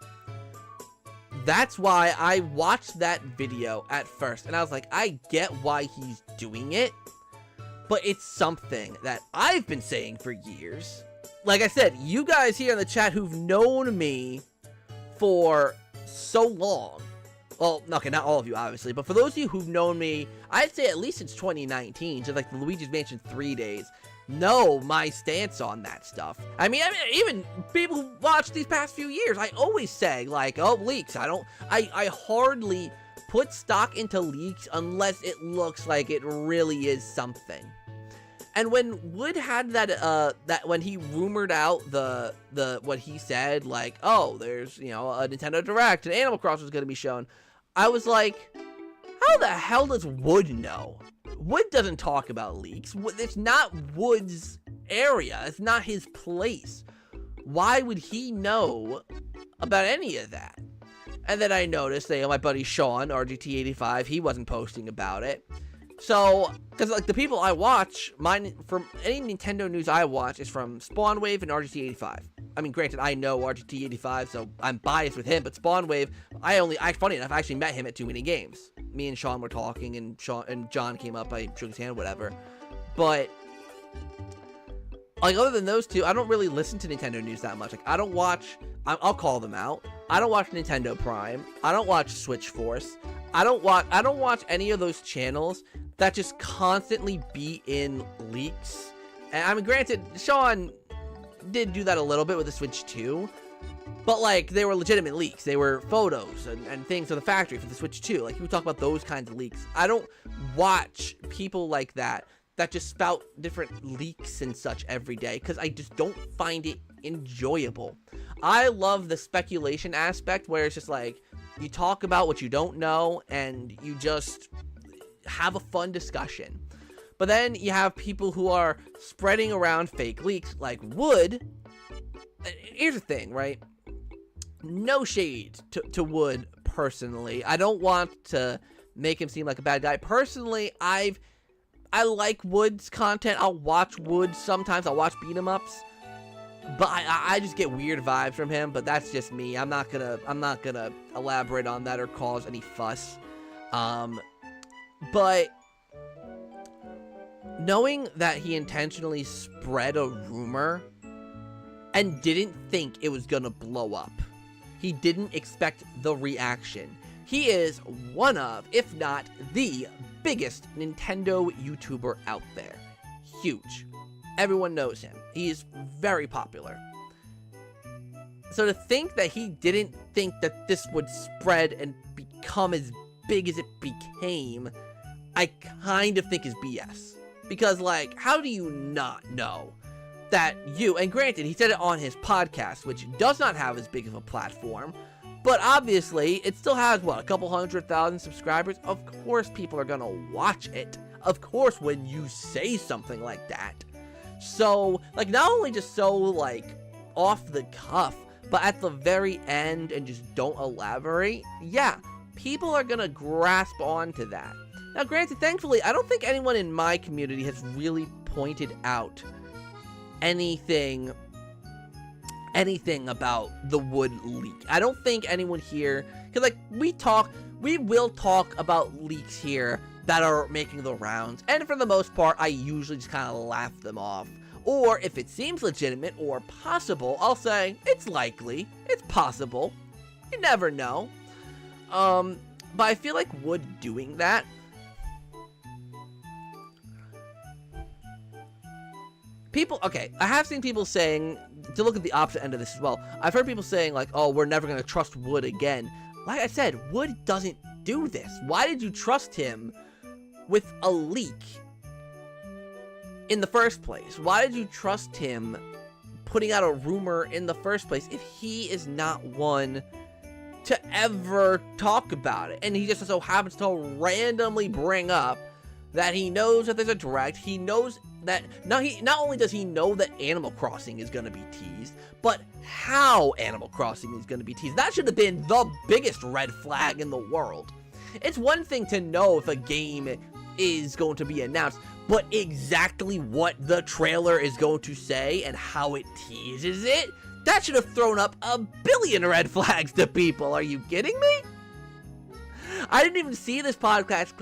that's why I watched that video at first, and I was like, I get why he's doing it, but it's something that I've been saying for years. Like I said, you guys here in the chat who've known me for so long, well, okay, not all of you, obviously, but for those of you who've known me, I'd say at least since 2019, just like the Luigi's Mansion 3 days, know my stance on that stuff. I mean, even people who watch these past few years, I always say, like, oh, leaks. I hardly put stock into leaks unless it looks like it really is something. And when Wood had that when he rumored out what he said, like, oh, there's, you know, a Nintendo Direct and Animal Crossing is going to be shown, I was like, how the hell does Wood know? Wood doesn't talk about leaks. It's not Wood's area. It's not his place. Why would he know about any of that? And then I noticed that, you know, my buddy Sean, RGT85, he wasn't posting about it. So, because like the people I watch, from any Nintendo news I watch is from Spawnwave and RGT85. I mean, granted, I know RGT85, so I'm biased with him, but Spawnwave, funny enough, I actually met him at Too Many Games. Me and Sean were talking, and John came up, I shook his hand, whatever. But, like, other than those two, I don't really listen to Nintendo news that much. Like, I don't watch, I'll call them out. I don't watch Nintendo Prime. I don't watch Switch Force. I don't watch any of those channels that just constantly be in leaks. And I mean, granted, Sean did do that a little bit with the Switch 2, but like they were legitimate leaks. They were photos and things of the factory for the Switch 2. Like, you talk about those kinds of leaks. I don't watch people like that just spout different leaks and such every day, because I just don't find it enjoyable. I love the speculation aspect where it's just like you talk about what you don't know and you just have a fun discussion. But then you have people who are spreading around fake leaks like Wood. Here's the thing, right? No shade to Wood personally. I don't want to make him seem like a bad guy. Personally, I like Wood's content. I'll watch Wood sometimes. I'll watch Beatemups. But I just get weird vibes from him, but that's just me. I'm not gonna elaborate on that or cause any fuss. But knowing that he intentionally spread a rumor and didn't think it was gonna blow up, he didn't expect the reaction. He is one of, if not the biggest Nintendo YouTuber out there. Huge. Everyone knows him. He is very popular. So to think that he didn't think that this would spread and become as big as it became, I kind of think is BS. Because, like, how do you not know that you, and granted, he said it on his podcast, which does not have as big of a platform, but obviously, it still has, what, a couple 100,000 subscribers? Of course people are gonna watch it. Of course, when you say something like that. So, like, not only just so, like, off the cuff, but at the very end and just don't elaborate, yeah, people are gonna grasp onto that. Now, granted, thankfully, I don't think anyone in my community has really pointed out anything about the Wood leak. I don't think anyone here, because, like, we will talk about leaks here that are making the rounds, and for the most part, I usually just kind of laugh them off. Or, if it seems legitimate or possible, I'll say, it's likely, it's possible, you never know. But I feel like Wood doing that, okay, I have seen people saying, to look at the opposite end of this as well, I've heard people saying, like, oh, we're never going to trust Wood again. Like I said, Wood doesn't do this. Why did you trust him with a leak in the first place? Why did you trust him putting out a rumor in the first place if he is not one to ever talk about it? And he just so happens to randomly bring up that he knows that there's a Direct. He knows that not only does he know that Animal Crossing is going to be teased, but how Animal Crossing is going to be teased. That should have been the biggest red flag in the world. It's one thing to know if a game is going to be announced, but exactly what the trailer is going to say and how it teases it, that should have thrown up a billion red flags to people. Are you kidding me? I didn't even see this podcast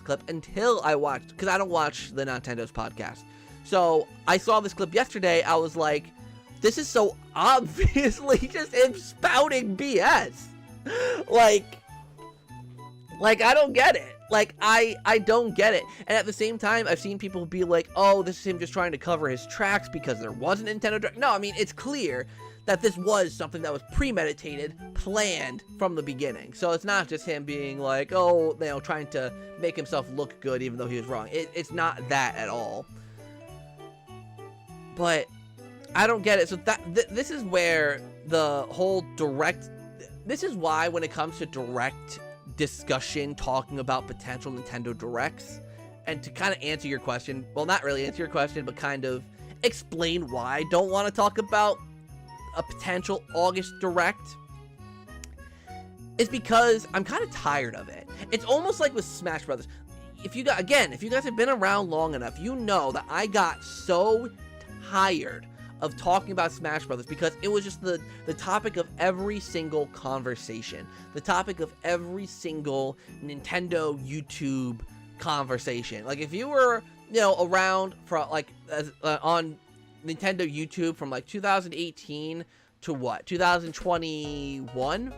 clip until I watched, because I don't watch the Nintendo's podcast. So I saw this clip yesterday. I was like, this is so obviously just him spouting BS. Like I don't get it. Like, I don't get it. And at the same time, I've seen people be like, oh, this is him just trying to cover his tracks because there was a Nintendo Direct. No, I mean, it's clear that this was something that was premeditated, planned from the beginning. So it's not just him being like, oh, you know, trying to make himself look good even though he was wrong. It's not that at all. But I don't get it. So this is where the whole Direct... This is why when it comes to Direct discussion talking about potential Nintendo Directs, and to kind of answer your question, well, not really answer your question, but kind of explain why I don't want to talk about a potential August Direct, is because I'm kind of tired of it. It's almost like with Smash Brothers. If you guys have been around long enough, you know that I got so tired of talking about Smash Brothers because it was just the topic of every single conversation, the topic of every single Nintendo YouTube conversation. Like, if you were, you know, around for like on Nintendo YouTube from like 2018 to what, 2021?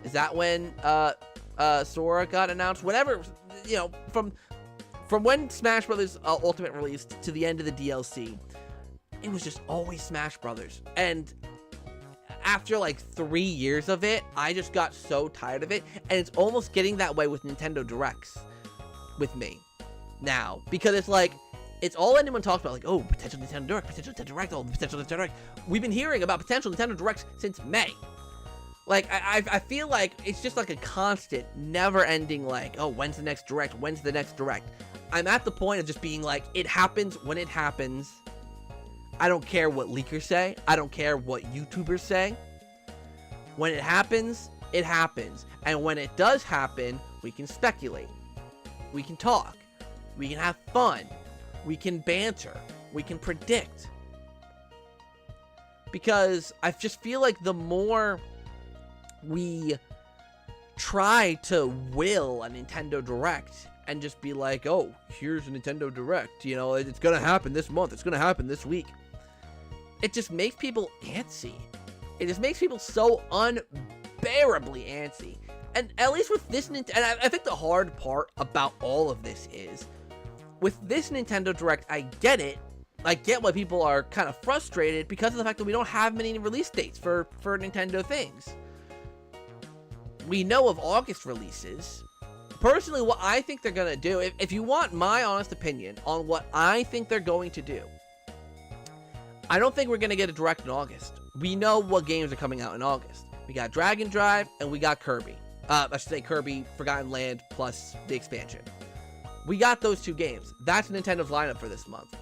Is that when Sora got announced? Whatever, you know, from when Smash Brothers Ultimate released to the end of the DLC, it was just always Smash Brothers. And after like 3 years of it, I just got so tired of it. And it's almost getting that way with Nintendo Directs with me now. Because it's like, it's all anyone talks about, like, oh, potential Nintendo Direct, potential Nintendo Direct, oh, potential Nintendo Direct. We've been hearing about potential Nintendo Directs since May. Like, I feel like it's just like a constant, never-ending, like, oh, when's the next Direct? When's the next Direct? I'm at the point of just being like, it happens when it happens. I don't care what leakers say. I don't care what YouTubers say. When it happens, it happens. And when it does happen, we can speculate. We can talk. We can have fun. We can banter. We can predict. Because I just feel like the more we try to will a Nintendo Direct and just be like, oh, here's a Nintendo Direct, you know, it's gonna happen this month, it's gonna happen this week, it just makes people antsy. It just makes people so unbearably antsy. And at least with this and I think the hard part about all of this is, with this Nintendo Direct, I get it. I get why people are kind of frustrated because of the fact that we don't have many release dates for Nintendo things. We know of August releases. Personally, what I think they're going to do, if you want my honest opinion on what I think they're going to do, I don't think we're going to get a Direct in August. We know what games are coming out in August. We got Dragon Drive, and we got Kirby. I should say Kirby Forgotten Land plus the expansion. We got those two games. That's Nintendo's lineup for this month.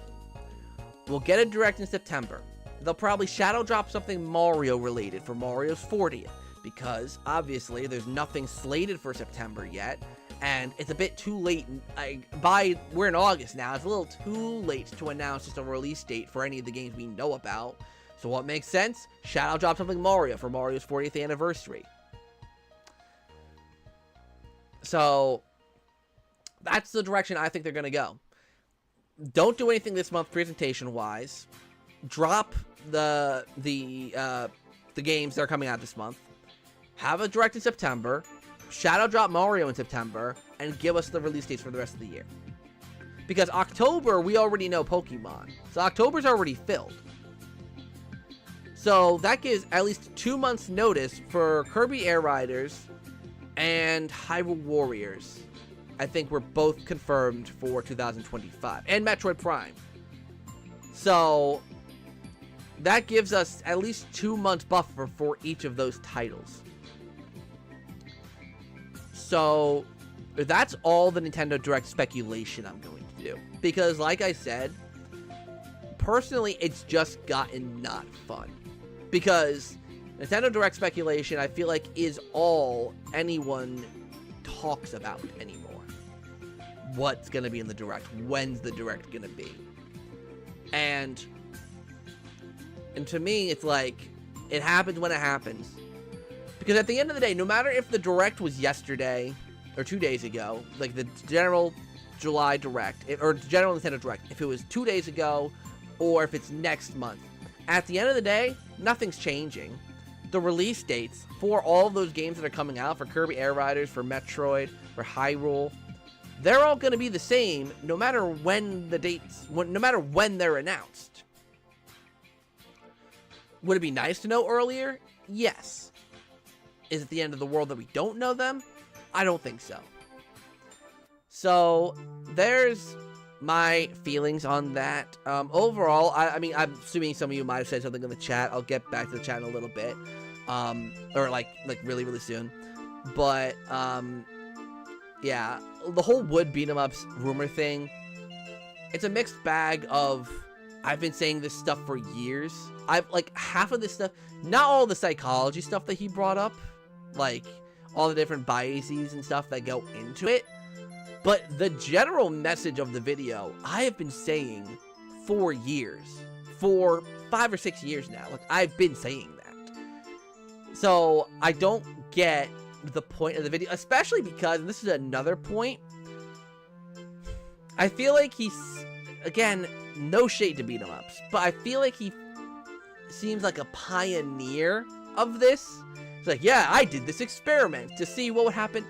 We'll get a Direct in September. They'll probably shadow drop something Mario related for Mario's 40th. Because, obviously, there's nothing slated for September yet, and it's a bit too late. We're in August now. It's a little too late to announce just a release date for any of the games we know about. So what makes sense? Shadow drop something Mario for Mario's 40th anniversary. So, that's the direction I think they're going to go. Don't do anything this month presentation-wise. Drop the games that are coming out this month. Have a Direct in September, shadow drop Mario in September, and give us the release dates for the rest of the year. Because October, we already know Pokemon. So October's already filled. So that gives at least 2 months notice for Kirby Air Riders and Hyrule Warriors. I think we're both confirmed for 2025. And Metroid Prime. So that gives us at least 2 months buffer for each of those titles. So that's all the Nintendo Direct speculation I'm going to do. Because like I said, personally, it's just gotten not fun. Because Nintendo Direct speculation, I feel like, is all anyone talks about anymore. what's going to be in the Direct. When's the Direct going to be? And to me, it's like, it happens when it happens. Because at the end of the day, no matter if the Direct was yesterday or 2 days ago, like the general July Direct, or general Nintendo Direct, if it was 2 days ago, or if it's next month, at the end of the day, nothing's changing. The release dates for all of those games that are coming out, for Kirby Air Riders, for Metroid, for Hyrule, they're all going to be the same no matter when the dates, no matter when they're announced. Would it be nice to know earlier? Yes. Is it the end of the world that we don't know them? I don't think so. So, there's my feelings on that. Overall, I mean, I'm assuming some of you might have said something in the chat. I'll get back to the chat in a little bit. Or like really, really soon. But, yeah, the whole Wood Beatemups rumor thing, it's a mixed bag of, I've been saying this stuff for years. Like, half of this stuff, not all the psychology stuff that he brought up, like, all the different biases and stuff that go into it, but the general message of the video, I have been saying for years. For 5 or 6 years now. Like, I've been saying that. So, I don't get the point of the video, especially because, and this is another point, I feel like he's, again, no shade to Beatemups, but I feel like he seems like a pioneer of this. It's like, yeah, I did this experiment to see what would happen.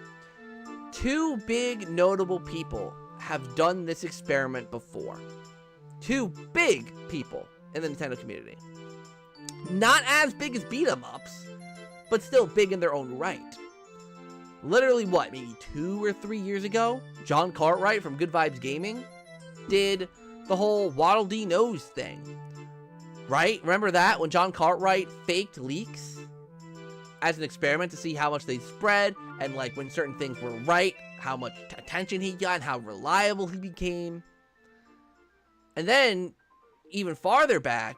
2 big notable people have done this experiment before. 2 big people in the Nintendo community. Not as big as Beatemups, but still big in their own right. Literally, what, maybe 2 or 3 years ago, John Cartwright from Good Vibes Gaming did the whole Waddle Dee Nose thing. Right? Remember that? When John Cartwright faked leaks as an experiment to see how much they spread, and like when certain things were right, how much attention he got, and how reliable he became. And then, even farther back,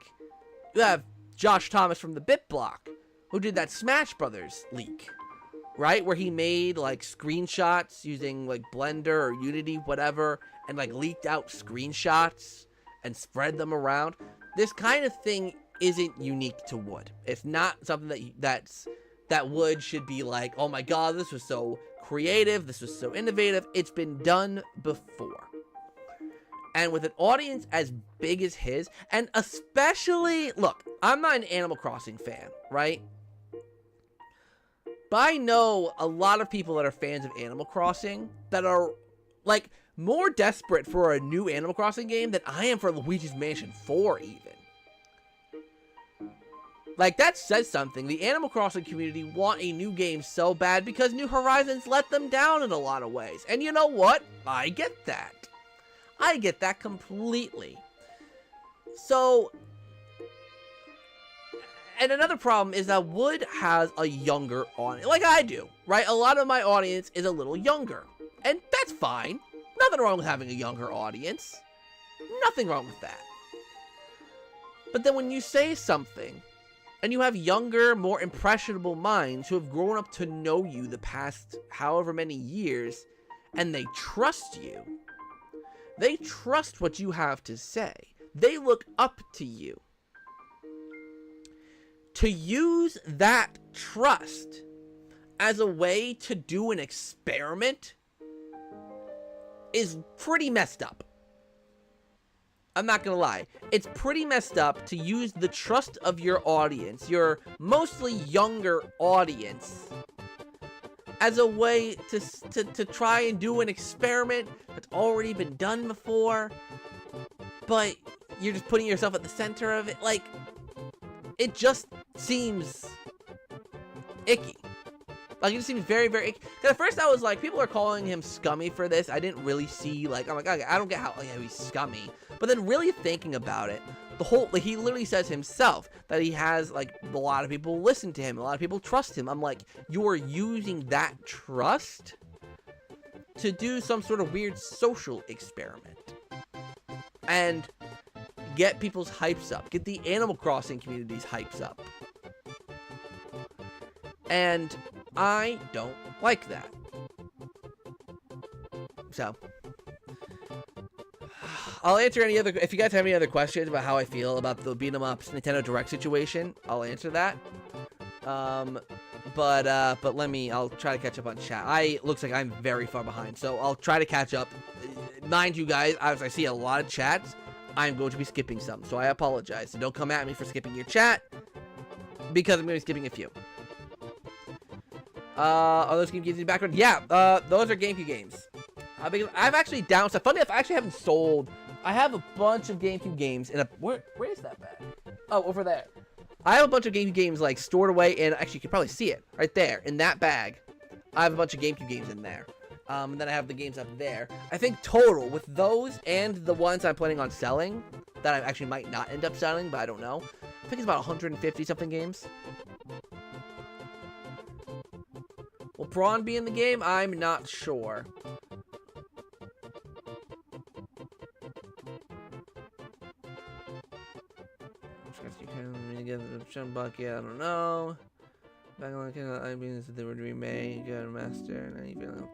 you have Josh Thomas from the BitBlock, who did that Smash Brothers leak. Right? Where he made, like, screenshots using, like, Blender or Unity, whatever, and, like, leaked out screenshots and spread them around. This kind of thing isn't unique to Wood. It's not something that Wood should be like, oh my god, this was so creative, this was so innovative. It's been done before. And with an audience as big as his, and especially, look, I'm not an Animal Crossing fan, right? But I know a lot of people that are fans of Animal Crossing that are, like, more desperate for a new Animal Crossing game than I am for Luigi's Mansion 4, even. Like, that says something. The Animal Crossing community want a new game so bad because New Horizons let them down in a lot of ways. And you know what? I get that. I get that completely. So, and another problem is that Wood has a younger audience, like I do, right? A lot of my audience is a little younger, and that's fine. Nothing wrong with having a younger audience. Nothing wrong with that. But then when you say something, and you have younger, more impressionable minds who have grown up to know you the past however many years, and they trust you. They trust what you have to say. They look up to you. To use that trust as a way to do an experiment is pretty messed up. I'm not gonna lie. It's pretty messed up to use the trust of your audience, your mostly younger audience, as a way to try and do an experiment that's already been done before, but you're just putting yourself at the center of it. Like, it just seems icky. Like, it just seems very, very icky. Because at first I was like, people are calling him scummy for this. I didn't really see, like, I'm like, okay, I don't get how, like, he's scummy. But then really thinking about it, the whole, like, he literally says himself that he has, like, a lot of people listen to him. A lot of people trust him. I'm like, you're using that trust to do some sort of weird social experiment. And get people's hypes up. Get the Animal Crossing community's hypes up. And I don't like that. So, I'll answer any other. If you guys have any other questions about how I feel about the Beatemups Nintendo Direct situation, I'll answer that. But I'll try to catch up on chat. Looks like I'm very far behind, so I'll try to catch up. Mind you guys, as I see a lot of chats, I'm going to be skipping some, so I apologize. So don't come at me for skipping your chat, because I'm going to be skipping a few. Are those GameCube games in the background? Yeah, those are GameCube games. I've actually downsized. Funny enough, I actually haven't sold. I have a bunch of GameCube games in a. Where is that bag? Oh, over there. I have a bunch of GameCube games like stored away, and actually you can probably see it right there in that bag. I have a bunch of GameCube games in there. And then I have the games up there. I think total with those and the ones I'm planning on selling that I actually might not end up selling, but I don't know. I think it's about 150 something games. Will Prawn be in the game? I'm not sure. Yeah, I don't know. Back on the I mean, they would remake Master.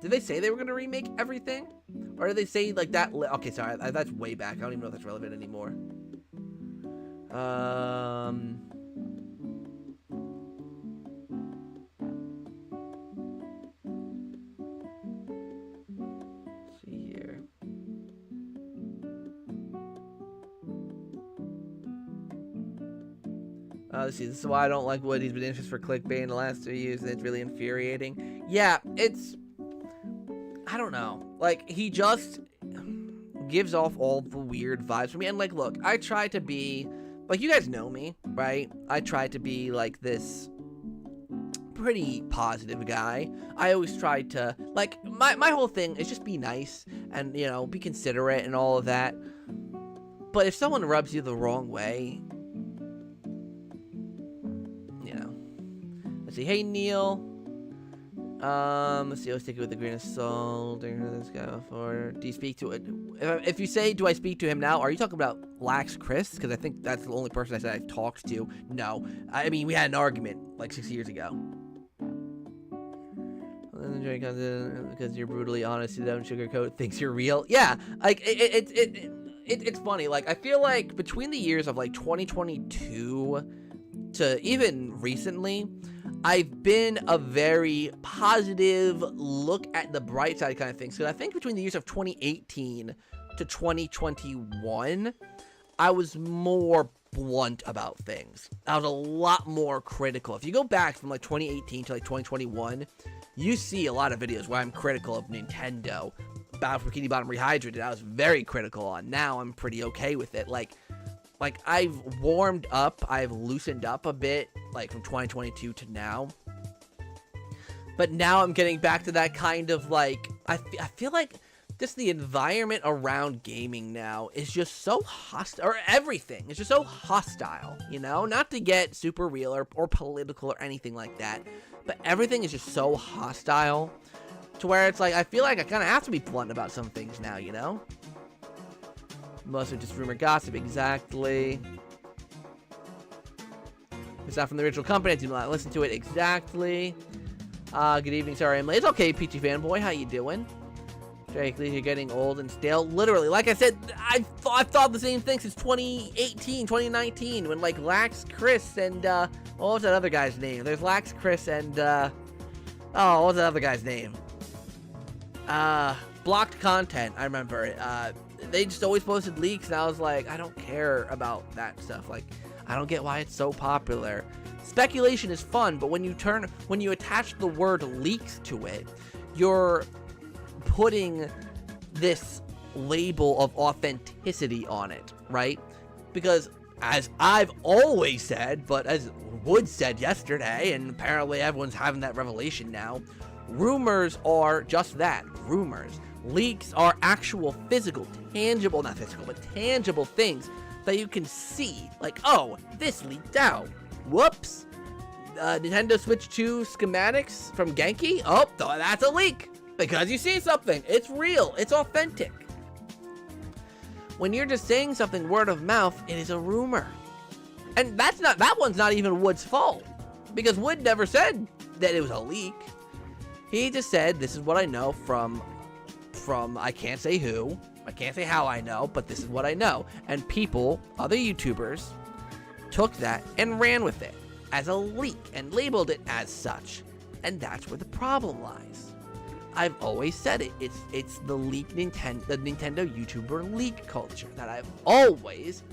Did they say they were going to remake everything? Or did they say like that? Okay, sorry. That's way back. I don't even know if that's relevant anymore. Let's see, this is why I don't like Wood. He's been interested for clickbait in the last 2 years, and it's really infuriating. Yeah, I don't know. Like, he just gives off all the weird vibes for me. And, like, look, I try to be, like, you guys know me, right? I try to be, like, this pretty positive guy. I always try to, like, my whole thing is just be nice and, you know, be considerate and all of that. But if someone rubs you the wrong way, let's see. Hey, Neil. Let's see. Let's take it with a grain of salt. This guy before. Do you speak to it? If you say, do I speak to him now? Are you talking about Lax Chris? Because I think that's the only person I said I've talked to. No. I mean, we had an argument like 6 years ago. Because you're brutally honest, you don't sugarcoat, thinks you're real. Yeah. Like, it's funny. Like, I feel like between the years of like 2022 to even recently, I've been a very positive look at the bright side kind of things. So I think between the years of 2018 to 2021, I was more blunt about things. I was a lot more critical. If you go back from like 2018 to like 2021, you see a lot of videos where I'm critical of Nintendo. Battle for Bikini Bottom Rehydrated, I was very critical on. Now I'm pretty okay with it. Like I've warmed up, I've loosened up a bit, like from 2022 to now. But now I'm getting back to that kind of like, I feel like just the environment around gaming now is just so hostile, or everything is just so hostile, you know? Not to get super real or political or anything like that, but everything is just so hostile to where it's like, I feel like I kind of have to be blunt about some things now, you know? Most of just rumor gossip, exactly. It's not from the original company, I do not listen to it, exactly. Good evening, sorry I'm late. It's okay, Peachy Fanboy, how you doing? Drake, you're getting old and stale. Literally, like I said, I've thought the same thing since 2018, 2019, when like Lax Chris and, what was that other guy's name? There's Lax Chris and, oh, what was that other guy's name? Blocked Content, I remember. They just always posted leaks, and I was like, I don't care about that stuff. Like, I don't get why it's so popular. Speculation is fun, but when you attach the word leaks to it, you're putting this label of authenticity on it, right? Because as I've always said, but as Wood said yesterday, and apparently everyone's having that revelation now, rumors are just that, rumors. Leaks are actual physical, tangible, not physical, but tangible things that you can see. Like, oh, this leaked out. Whoops. Nintendo Switch 2 schematics from Genki? Oh, that's a leak. Because you see something. It's real. It's authentic. When you're just saying something word of mouth, it is a rumor. And that one's not even Wood's fault. Because Wood never said that it was a leak. He just said, this is what I know from I can't say who, I can't say how I know, but this is what I know. And people, other YouTubers, took that and ran with it as a leak and labeled it as such. And that's where the problem lies. I've always said it. It's the Nintendo YouTuber leak culture that I've always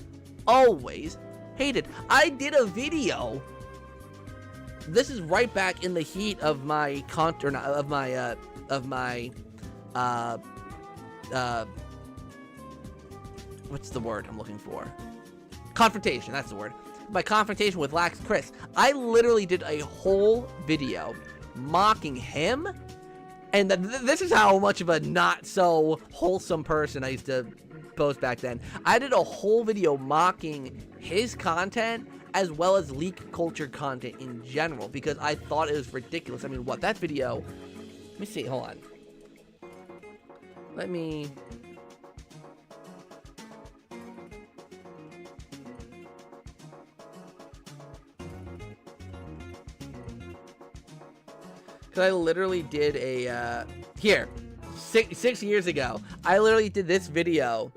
hated. I did a video. This is right back in the heat of my what's the word I'm looking for? Confrontation, that's the word. My confrontation with Lax Chris. I literally did a whole video mocking him, and this is how much of a not so wholesome person I used to post back then. I did a whole video mocking his content as well as leak culture content in general because I thought it was ridiculous. I mean, what, that video, let me see, hold on. Let me... Because I literally did a, here, six years ago, I literally did this video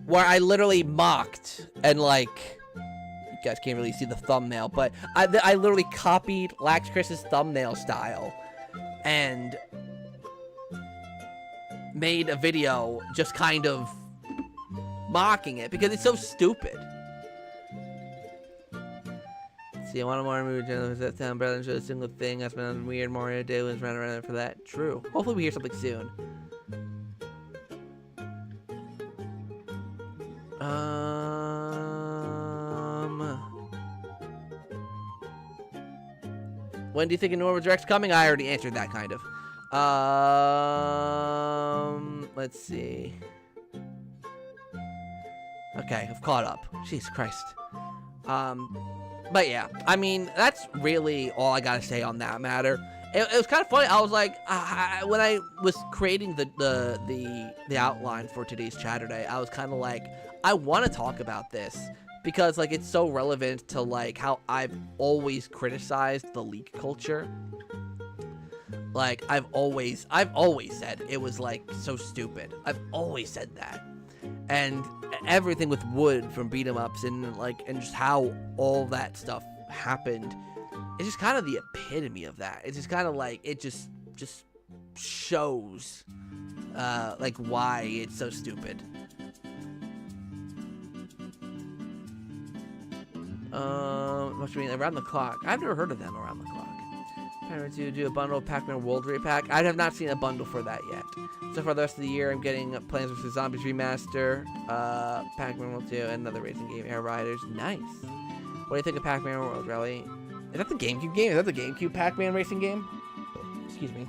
where I literally mocked and, like, you guys can't really see the thumbnail, but I literally copied Lax Chris's thumbnail style and made a video just kind of mocking it because it's so stupid. See, I want a more movie channel that sound better than show a single thing. I've been on weird Mario Day was running around for that. True. Hopefully we hear something soon. When do you think a Normal Direct's coming? I already answered that, kind of. Let's see. Okay, I've caught up. Jesus Christ. But yeah, I mean, that's really all I gotta say on that matter. It was kind of funny. I was like, when I was creating the outline for today's Chaturday, I was kind of like, I want to talk about this because like it's so relevant to like how I've always criticized the leak culture. Like I've always said it was like so stupid. I've always said that. And everything with Wood from Beatemups and just how all that stuff happened, it's just kind of the epitome of that. It's just kind of like it just shows like why it's so stupid. What you mean around the clock? I've never heard of them around the clock. Trying to do a bundle of Pac-Man World Re-Pac. I have not seen a bundle for that yet. So for the rest of the year, I'm getting Plants vs. Zombies Remaster, Pac-Man World 2, and another racing game, Air Riders. Nice. What do you think of Pac-Man World, Rally? Is that the GameCube game? Is that the GameCube Pac-Man racing game? Excuse me.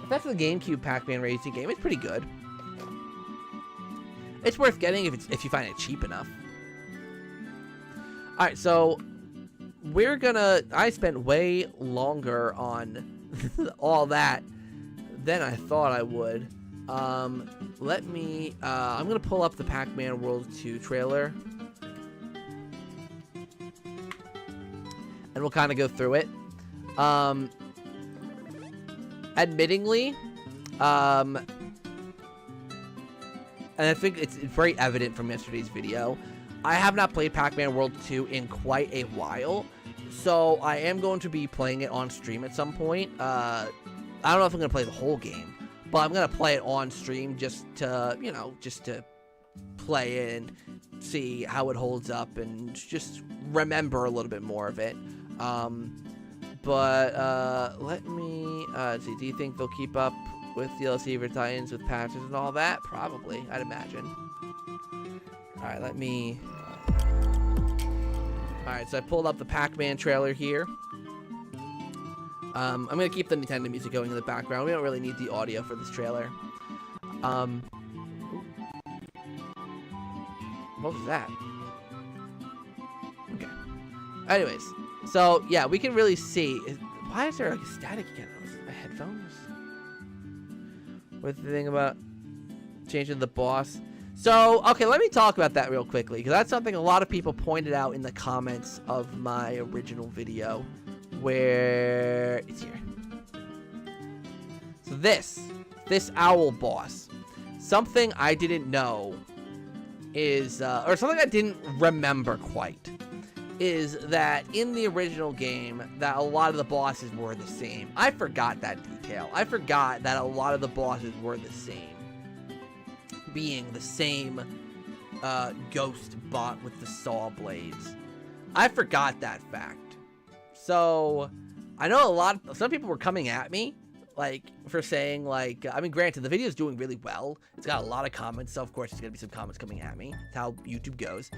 If that's the GameCube Pac-Man racing game, it's pretty good. It's worth getting if you find it cheap enough. All right, so I spent way longer on all that than I thought I would. I'm gonna pull up the Pac-Man World 2 trailer, and we'll kind of go through it. Admittingly, and I think it's very evident from yesterday's video, I have not played Pac-Man World 2 in quite a while, so I am going to be playing it on stream at some point. I don't know if I'm going to play the whole game, but I'm going to play it on stream just to play it and see how it holds up and just remember a little bit more of it. Let me see. Do you think they'll keep up with DLC for Titans with patches and all that? Probably, I'd imagine. Alright, Alright, so I pulled up the Pac-Man trailer here. I'm gonna keep the Nintendo music going in the background. We don't really need the audio for this trailer. What was that? Okay. Anyways, so yeah, we can really see. Why is there like a static again? My headphones? What's the thing about changing the boss? So, okay, let me talk about that real quickly, because that's something a lot of people pointed out in the comments of my original video, where it's here. So this this owl boss. Something I didn't know is, or something I didn't remember quite, is that in the original game that a lot of the bosses were the same. I forgot that detail. I forgot that a lot of the bosses were the same, being the same ghost bot with the saw blades. I forgot that fact. So I know some people were coming at me like for saying like, I mean, granted, the video is doing really well. It's got a lot of comments, so of course there's gonna be some comments coming at me. That's how YouTube goes.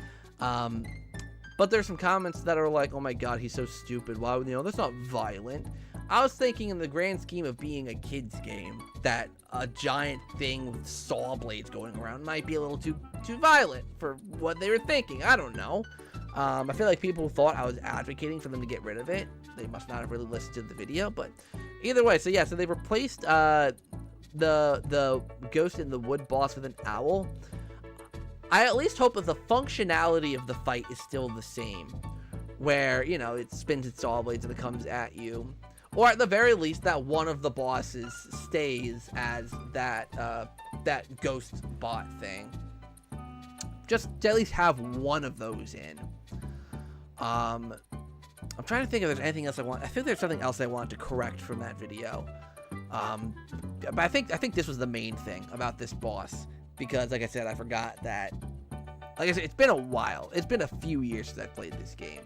But there's some comments that are like, oh my god, he's so stupid. Why would, that's not violent. I was thinking in the grand scheme of being a kid's game that a giant thing with saw blades going around might be a little too violent for what they were thinking. I don't know. I feel like people thought I was advocating for them to get rid of it. They must not have really listened to the video, but either way, so yeah, so they replaced the ghost in the wood boss with an owl. I at least hope that the functionality of the fight is still the same, where, it spins its saw blades and it comes at you. Or at the very least, that one of the bosses stays as that ghost bot thing. Just to at least have one of those in. I'm trying to think if there's anything else I think there's something else I wanted to correct from that video. But I think this was the main thing about this boss. Because, like I said, I forgot that, like I said, it's been a while. It's been a few years since I played this game.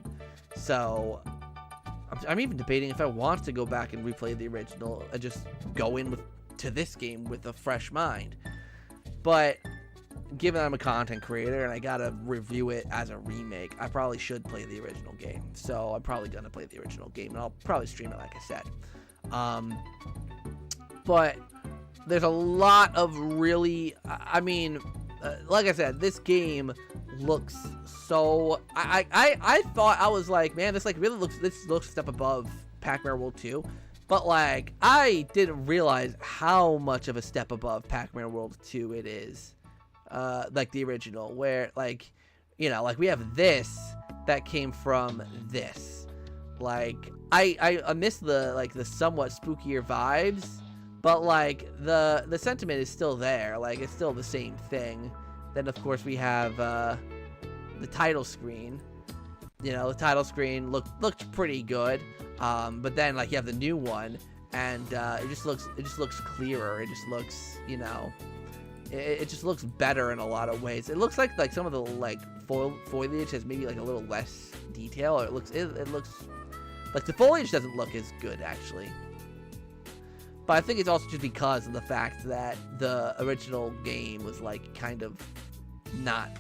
So, I'm even debating if I want to go back and replay the original and just go to this game with a fresh mind. But, given I'm a content creator and I gotta review it as a remake, I probably should play the original game. So, I'm probably gonna play the original game, and I'll probably stream it, like I said. But there's a lot of really, like I said, this game looks so, I thought, I was like, man, this looks a step above Pac-Man World 2, but like, I didn't realize how much of a step above Pac-Man World 2 it is, like the original, where like, like we have this that came from this, like, I miss the somewhat spookier vibes. But, like, the sentiment is still there. Like, it's still the same thing. Then, of course, we have the title screen. The title screen looked pretty good. But then, like, you have the new one. And it just looks clearer. It just looks, it just looks better in a lot of ways. It looks like some of the, like, foliage has maybe, like, a little less detail. Or it looks, like, the foliage doesn't look as good, actually. But I think it's also just because of the fact that the original game was, like, kind of not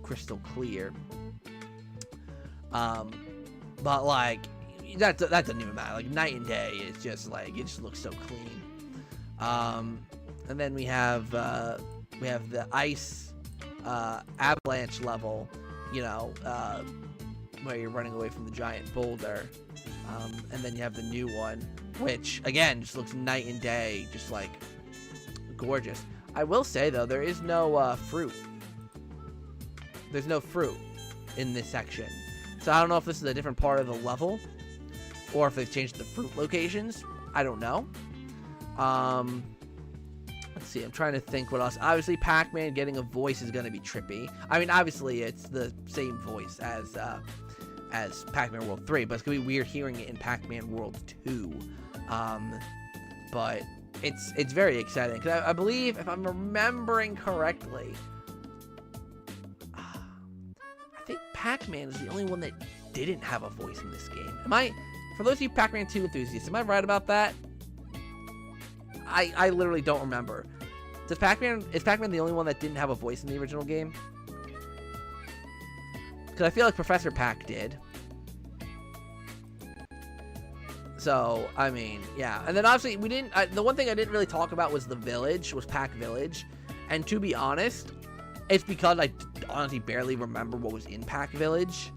crystal clear. But, like, that doesn't even matter. Like, night and day, it's just, like, it just looks so clean. And then we have the ice avalanche level, where you're running away from the giant boulder. And then you have the new one, which, again, just looks night and day, just, like, gorgeous. I will say, though, there is no fruit. There's no fruit in this section. So I don't know if this is a different part of the level, or if they've changed the fruit locations. I don't know. Let's see, I'm trying to think what else. Obviously, Pac-Man getting a voice is going to be trippy. I mean, obviously, it's the same voice as Pac-Man World 3, but it's going to be weird hearing it in Pac-Man World 2. But it's very exciting, because I believe, if I'm remembering correctly, I think Pac-Man is the only one that didn't have a voice in this game. For those of you Pac-Man 2 enthusiasts, am I right about that? I literally don't remember. Is Pac-Man the only one that didn't have a voice in the original game? Because I feel like Professor Pac did. So, I mean, yeah. And then obviously, the one thing I didn't really talk about was Pac Village. And to be honest, it's because I honestly barely remember what was in Pac Village.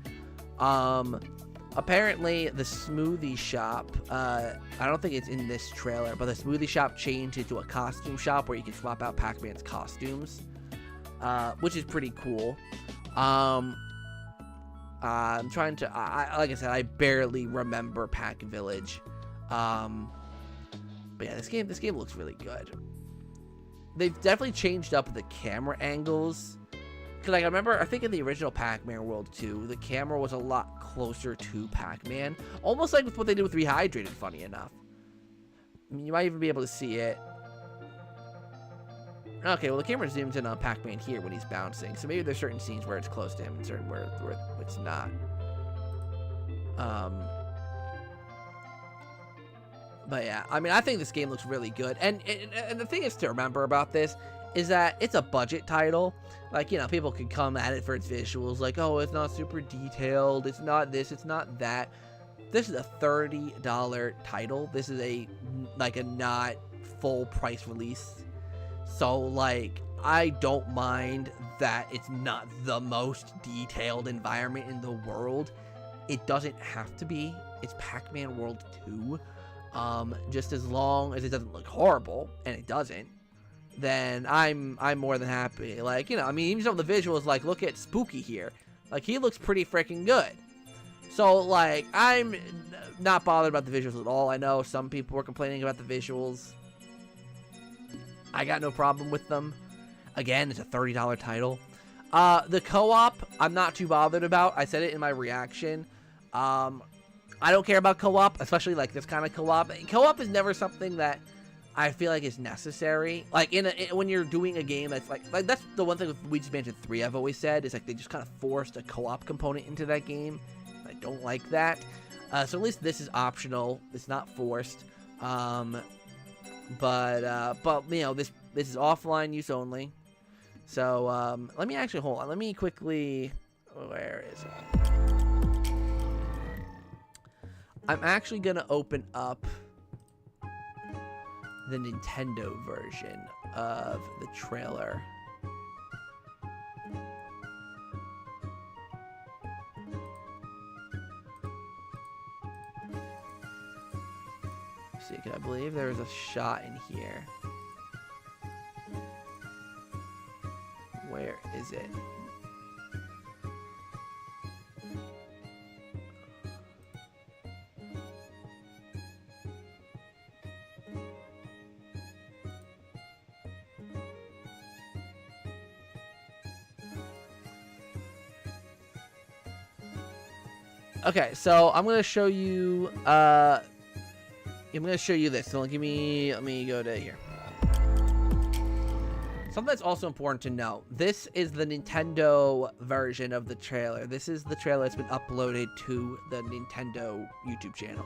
Apparently, the smoothie shop, I don't think it's in this trailer, but the smoothie shop changed into a costume shop where you can swap out Pac-Man's costumes, which is pretty cool. I'm trying to, like I said, I barely remember Pac Village. But yeah, this game looks really good. They've definitely changed up the camera angles. Because like, I remember, I think in the original Pac-Man World 2, the camera was a lot closer to Pac-Man. Almost like with what they did with Rehydrated, funny enough. I mean, you might even be able to see it. Okay, well, the camera zooms in on Pac-Man here when he's bouncing. So maybe there's certain scenes where it's close to him and certain where it's not. But yeah, I mean, I think this game looks really good. And the thing is to remember about this is that it's a budget title. Like, you know, people can come at it for its visuals. Like, oh, it's not super detailed. It's not this. It's not that. This is a $30 title. This is a not full price release. So, like, I don't mind that it's not the most detailed environment in the world. It doesn't have to be. It's Pac-Man World 2. Just as long as it doesn't look horrible, and it doesn't, then I'm more than happy. Like, you know, I mean, even some of the visuals, like, look at Spooky here. Like, he looks pretty freaking good. So, like, I'm not bothered about the visuals at all. I know some people were complaining about the visuals. I got no problem with them. Again, it's a $30 title. The co-op, I'm not too bothered about. I said it in my reaction. I don't care about co-op, especially like this kind of co-op. Co-op is never something that I feel like is necessary. Like when you're doing a game that's like that's the one thing with Luigi's Mansion 3 I've always said is like they just kind of forced a co-op component into that game. I don't like that. So at least this is optional. It's not forced. But you know, this is offline use only. So let me actually hold on. Let me quickly. Where is it? I'm actually gonna open up the Nintendo version of the trailer. See, can I believe there was a shot in here? Where is it? Okay, so I'm gonna show you. I'm gonna show you this. So let me go to here. Something that's also important to note. This is the Nintendo version of the trailer. This is the trailer that's been uploaded to the Nintendo YouTube channel.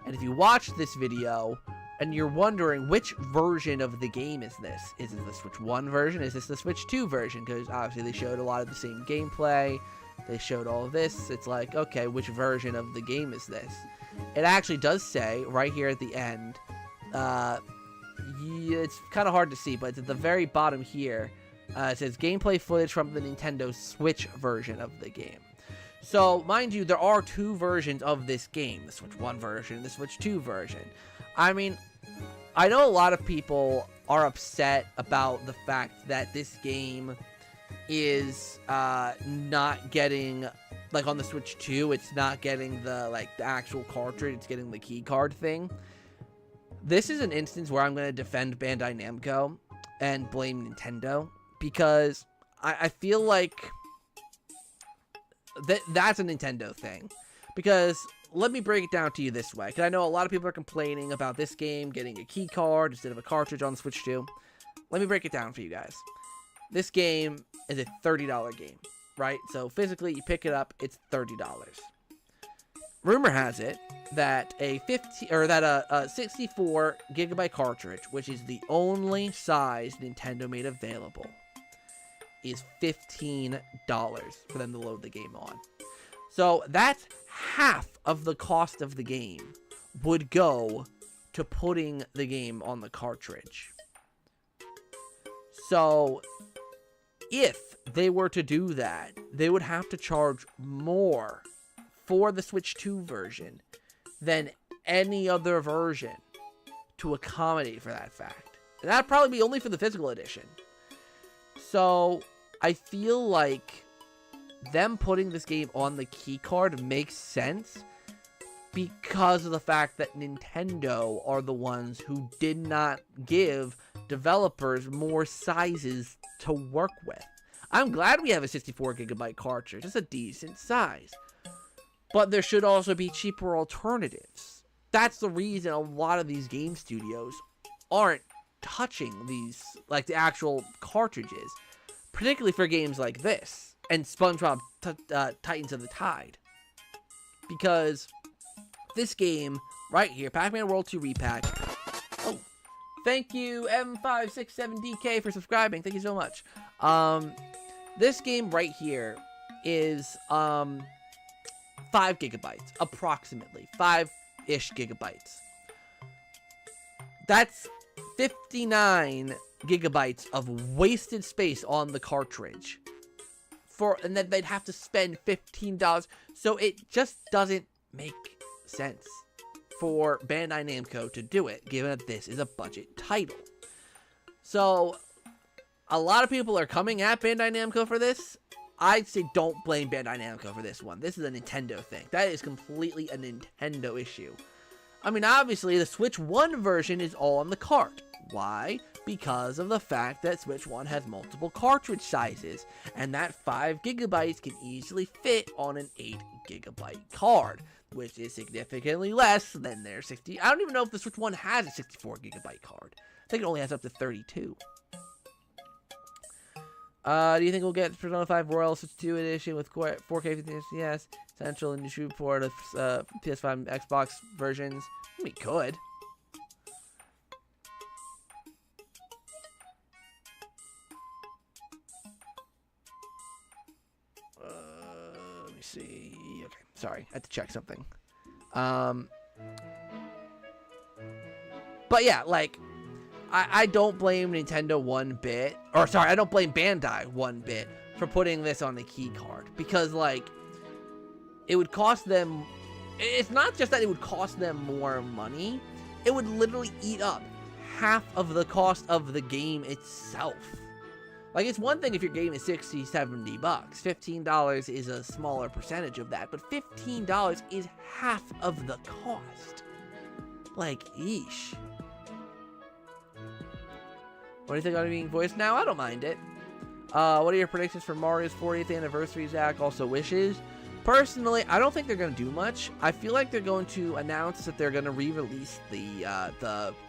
And if you watch this video and you're wondering which version of the game is this? Is it the Switch 1 version? Is this the Switch 2 version? Because obviously they showed a lot of the same gameplay. They showed all of this. It's like, okay, which version of the game is this? It actually does say right here at the end. It's kind of hard to see, but it's at the very bottom here. It says gameplay footage from the Nintendo Switch version of the game. So, mind you, there are two versions of this game. The Switch 1 version and the Switch 2 version. I mean, I know a lot of people are upset about the fact that this game is not getting, like on the Switch 2, it's not getting the actual cartridge, it's getting the key card thing. This is an instance where I'm going to defend Bandai Namco and blame Nintendo, because I feel like that's a Nintendo thing. Because let me break it down to you this way, because I know a lot of people are complaining about this game getting a key card instead of a cartridge on the Switch 2. Let me break it down for you guys. This game is a $30 game, right? So physically, you pick it up, it's $30. Rumor has it that a 64 gigabyte cartridge, which is the only size Nintendo made available, is $15 for them to load the game on. So that's half of the cost of the game would go to putting the game on the cartridge. So if they were to do that, they would have to charge more for the Switch 2 version than any other version to accommodate for that fact. And that'd probably be only for the physical edition. So I feel like them putting this game on the key card makes sense because of the fact that Nintendo are the ones who did not give developers more sizes to work with. I'm glad we have a 64GB cartridge. It's a decent size. But there should also be cheaper alternatives. That's the reason a lot of these game studios aren't touching these, like the actual cartridges. Particularly for games like this and SpongeBob Titans of the Tide. Because this game right here, Pac-Man World 2 Re-Pac. Oh, thank you M567DK for subscribing. Thank you so much. This game right here is 5 gigabytes, approximately 5-ish gigabytes. That's 59 gigabytes of wasted space on the cartridge. And then they'd have to spend $15. So it just doesn't make sense for Bandai Namco to do it, given that this is a budget title. So a lot of people are coming at Bandai Namco for this. I'd say don't blame Bandai Namco for this one. This is a Nintendo thing. That is completely a Nintendo issue. I mean, obviously, the Switch 1 version is all on the cart. Why? Because of the fact that Switch 1 has multiple cartridge sizes, and that 5 gigabytes can easily fit on an 8 gigabyte card, which is significantly less than their 60. I don't even know if the Switch 1 has a 64 gigabyte card. I think it only has up to 32. Do you think we'll get Persona 5 Royal Switch 2 edition with 4K 50 FPS, Central and True port of PS5 and Xbox versions? We could. Let me see. Okay, sorry, I had to check something. But yeah, like, I don't blame Nintendo one bit, or sorry, I don't blame Bandai one bit for putting this on the key card, because like, it would cost them, it's not just that it would cost them more money, it would literally eat up half of the cost of the game itself. Like, it's one thing if your game is $60, $70. $15 is a smaller percentage of that, but $15 is half of the cost. Like, yeesh. What do you think about it being voiced now? I don't mind it. What are your predictions for Mario's 40th anniversary, Zach? Also wishes. Personally, I don't think they're going to do much. I feel like they're going to announce that they're going to re-release the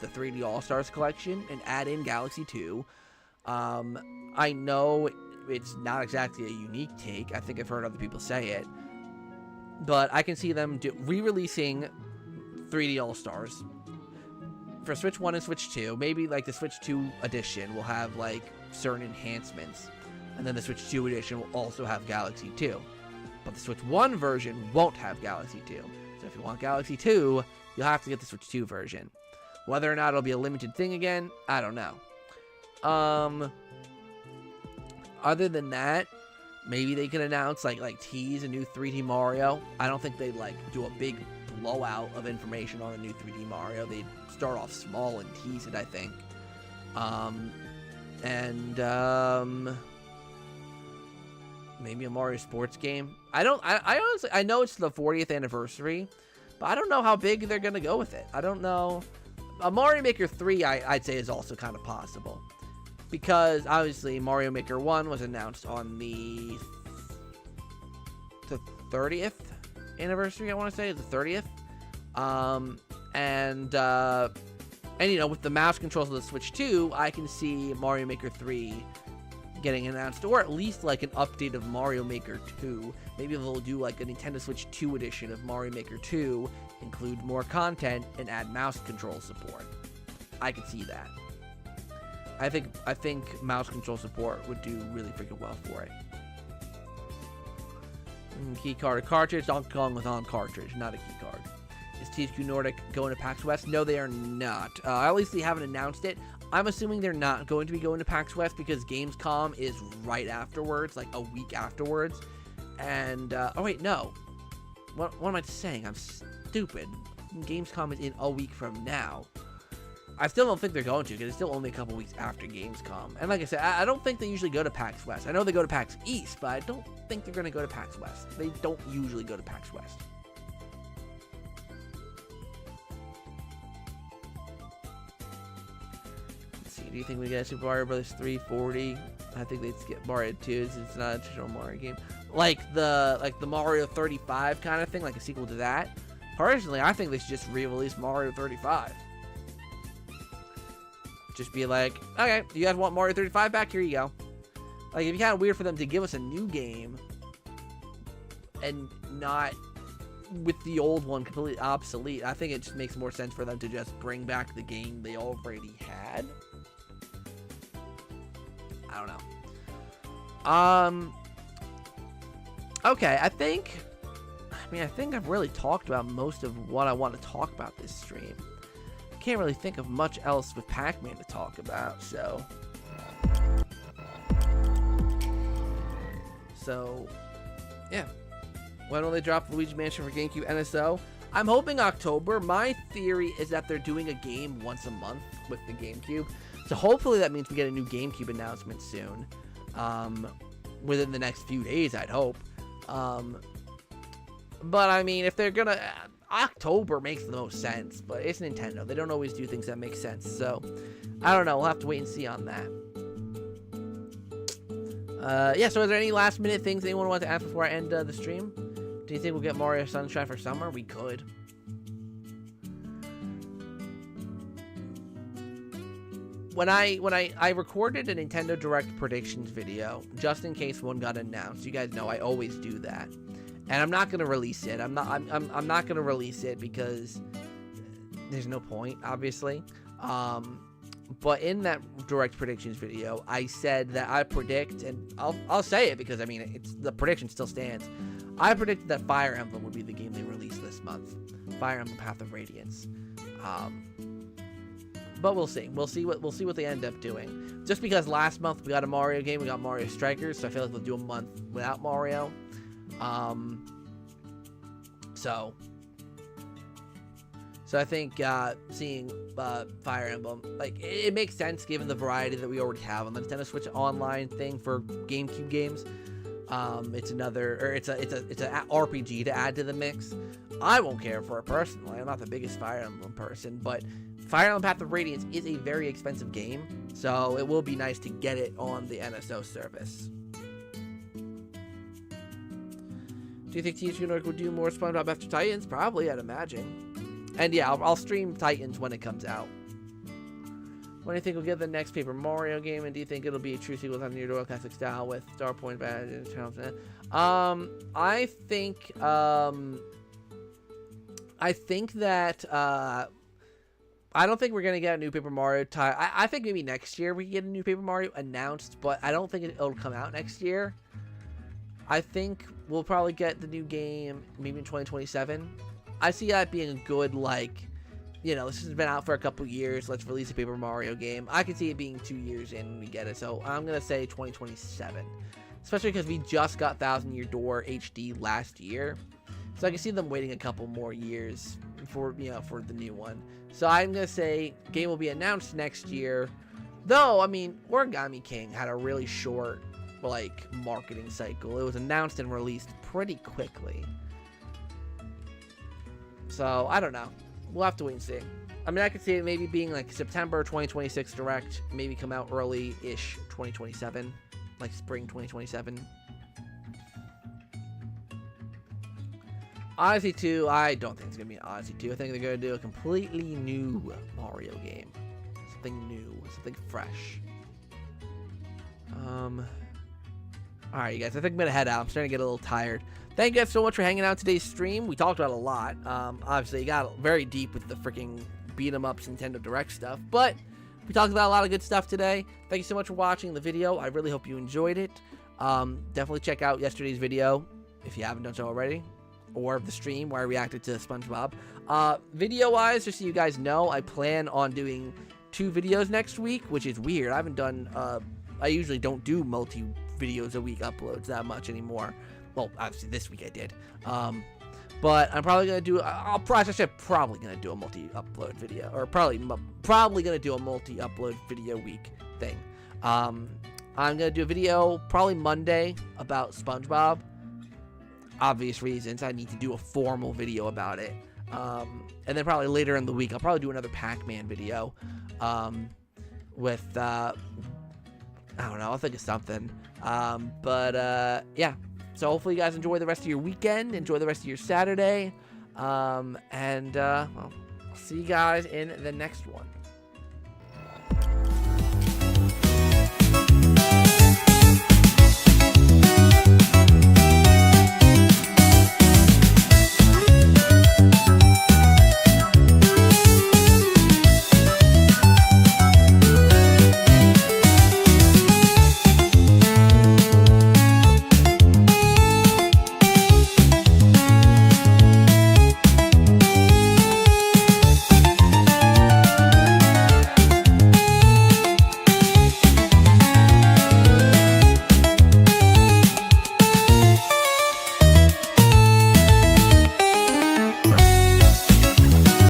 3D All-Stars collection and add in Galaxy 2. I know it's not exactly a unique take. I think I've heard other people say it. But I can see them re-releasing 3D All-Stars for Switch 1 and Switch 2. Maybe like the Switch 2 edition will have like certain enhancements. And then the Switch 2 edition will also have Galaxy 2. But the Switch 1 version won't have Galaxy 2. So if you want Galaxy 2, you'll have to get the Switch 2 version. Whether or not it'll be a limited thing again, I don't know. Other than that, maybe they can announce like tease a new 3D Mario. I don't think they'd like do a big blowout of information on a new 3D Mario. They'd start off small and tease it, I think. Maybe a Mario sports game. I honestly, I know it's the 40th anniversary, but I don't know how big they're gonna go with it. I don't know. A Mario Maker 3, I'd say, is also kind of possible. Because, obviously, Mario Maker 1 was announced on the 30th anniversary, I want to say, the 30th. And, you know, with the mouse controls of the Switch 2, I can see Mario Maker 3 getting announced, or at least, like, an update of Mario Maker 2. Maybe they'll do, like, a Nintendo Switch 2 edition of Mario Maker 2, include more content, and add mouse control support. I could see that. I think mouse control support would do really freaking well for it. Key card or cartridge. Donkey Kong was on cartridge, not a key card. Is THQ Nordic going to PAX West? No, they are not. At least they haven't announced it. I'm assuming they're not going to be going to PAX West because Gamescom is right afterwards, like a week afterwards. And, oh wait, no. What am I saying? I'm stupid. Gamescom is in a week from now. I still don't think they're going to, because it's still only a couple weeks after Gamescom. And like I said, I don't think they usually go to PAX West. I know they go to PAX East, but I don't think they're going to go to PAX West. They don't usually go to PAX West. Do you think we get a Super Mario Bros. 3 40? I think they'd skip Mario 2. It's not a traditional Mario game. Like the Mario 35 kind of thing, like a sequel to that. Personally, I think they should just re-release Mario 35. Just be like, okay, you guys want Mario 35 back? Here you go. Like, it'd be kind of weird for them to give us a new game and not with the old one completely obsolete. I think it just makes more sense for them to just bring back the game they already had. I don't know. Okay, I think I've really talked about most of what I want to talk about this stream. I can't really think of much else with Pac-Man to talk about, so yeah. When will they drop Luigi Mansion for GameCube NSO? I'm hoping October. My theory is that they're doing a game once a month with the GameCube. So hopefully that means we get a new GameCube announcement soon. Within the next few days, I'd hope. But I mean, if they're gonna... October makes the most sense, but it's Nintendo. They don't always do things that make sense. So, I don't know. We'll have to wait and see on that. Yeah, so is there any last minute things anyone wants to ask before I end the stream? Do you think we'll get Mario Sunshine for summer? We could. When I recorded a Nintendo Direct predictions video, just in case one got announced. You guys know I always do that. And I'm not gonna release it. I'm not gonna release it because there's no point, obviously. But in that Direct predictions video, I said that I predict, and I'll say it because I mean the prediction still stands. I predicted that Fire Emblem would be the game they release this month. Fire Emblem Path of Radiance. But we'll see. We'll see what they end up doing. Just because last month we got a Mario game, we got Mario Strikers, so I feel like they'll do a month without Mario. So I think seeing Fire Emblem, like, it makes sense given the variety that we already have on the Nintendo Switch Online thing for GameCube games. It's an RPG to add to the mix. I won't care for it personally. I'm not the biggest Fire Emblem person, but Fire Emblem Path of Radiance is a very expensive game, so it will be nice to get it on the NSO service. Do you think THQ Nordic would do more SpongeBob after Titans? Probably, I'd imagine. And yeah, I'll stream Titans when it comes out. When do you think we'll get the next Paper Mario game? And do you think it'll be a true sequel to New York classic style with Star Point badge and I think that I don't think we're gonna get a new Paper Mario I think maybe next year we can get a new Paper Mario announced, but I don't think it'll come out next year. I think we'll probably get the new game maybe in 2027. I see that being a good, like, you know, this has been out for a couple years. Let's release a Paper Mario game. I can see it being 2 years in when we get it. So I'm going to say 2027. Especially because we just got Thousand Year Door HD last year. So I can see them waiting a couple more years for, you know, for the new one. So I'm going to say game will be announced next year. Though, I mean, Origami King had a really short, like, marketing cycle. It was announced and released pretty quickly. So, I don't know. We'll have to wait and see. I mean, I could see it maybe being like September 2026 Direct, maybe come out early-ish 2027, like spring 2027. Odyssey 2, I don't think it's going to be an Odyssey 2. I think they're going to do a completely new Mario game. Something new, something fresh. Alright, you guys, I think I'm going to head out. I'm starting to get a little tired. Thank you guys so much for hanging out today's stream. We talked about a lot. Obviously, it got very deep with the freaking Beatemups Nintendo Direct stuff, but we talked about a lot of good stuff today. Thank you so much for watching the video. I really hope you enjoyed it. Definitely check out yesterday's video if you haven't done so already, or the stream where I reacted to SpongeBob. Video-wise, just so you guys know, I plan on doing 2 videos next week, which is weird. I haven't done, I usually don't do multi-videos a week uploads that much anymore. Well, obviously this week I did. But I'm probably going to do, probably going to do a multi-upload video, or probably going to do a multi-upload video week thing. I'm going to do a video probably Monday about SpongeBob. Obvious reasons. I need to do a formal video about it. And then probably later in the week, I'll probably do another Pac-Man video. with, I don't know, I'll think of something. Yeah. So hopefully you guys enjoy the rest of your weekend, enjoy the rest of your Saturday, well, I'll see you guys in the next one.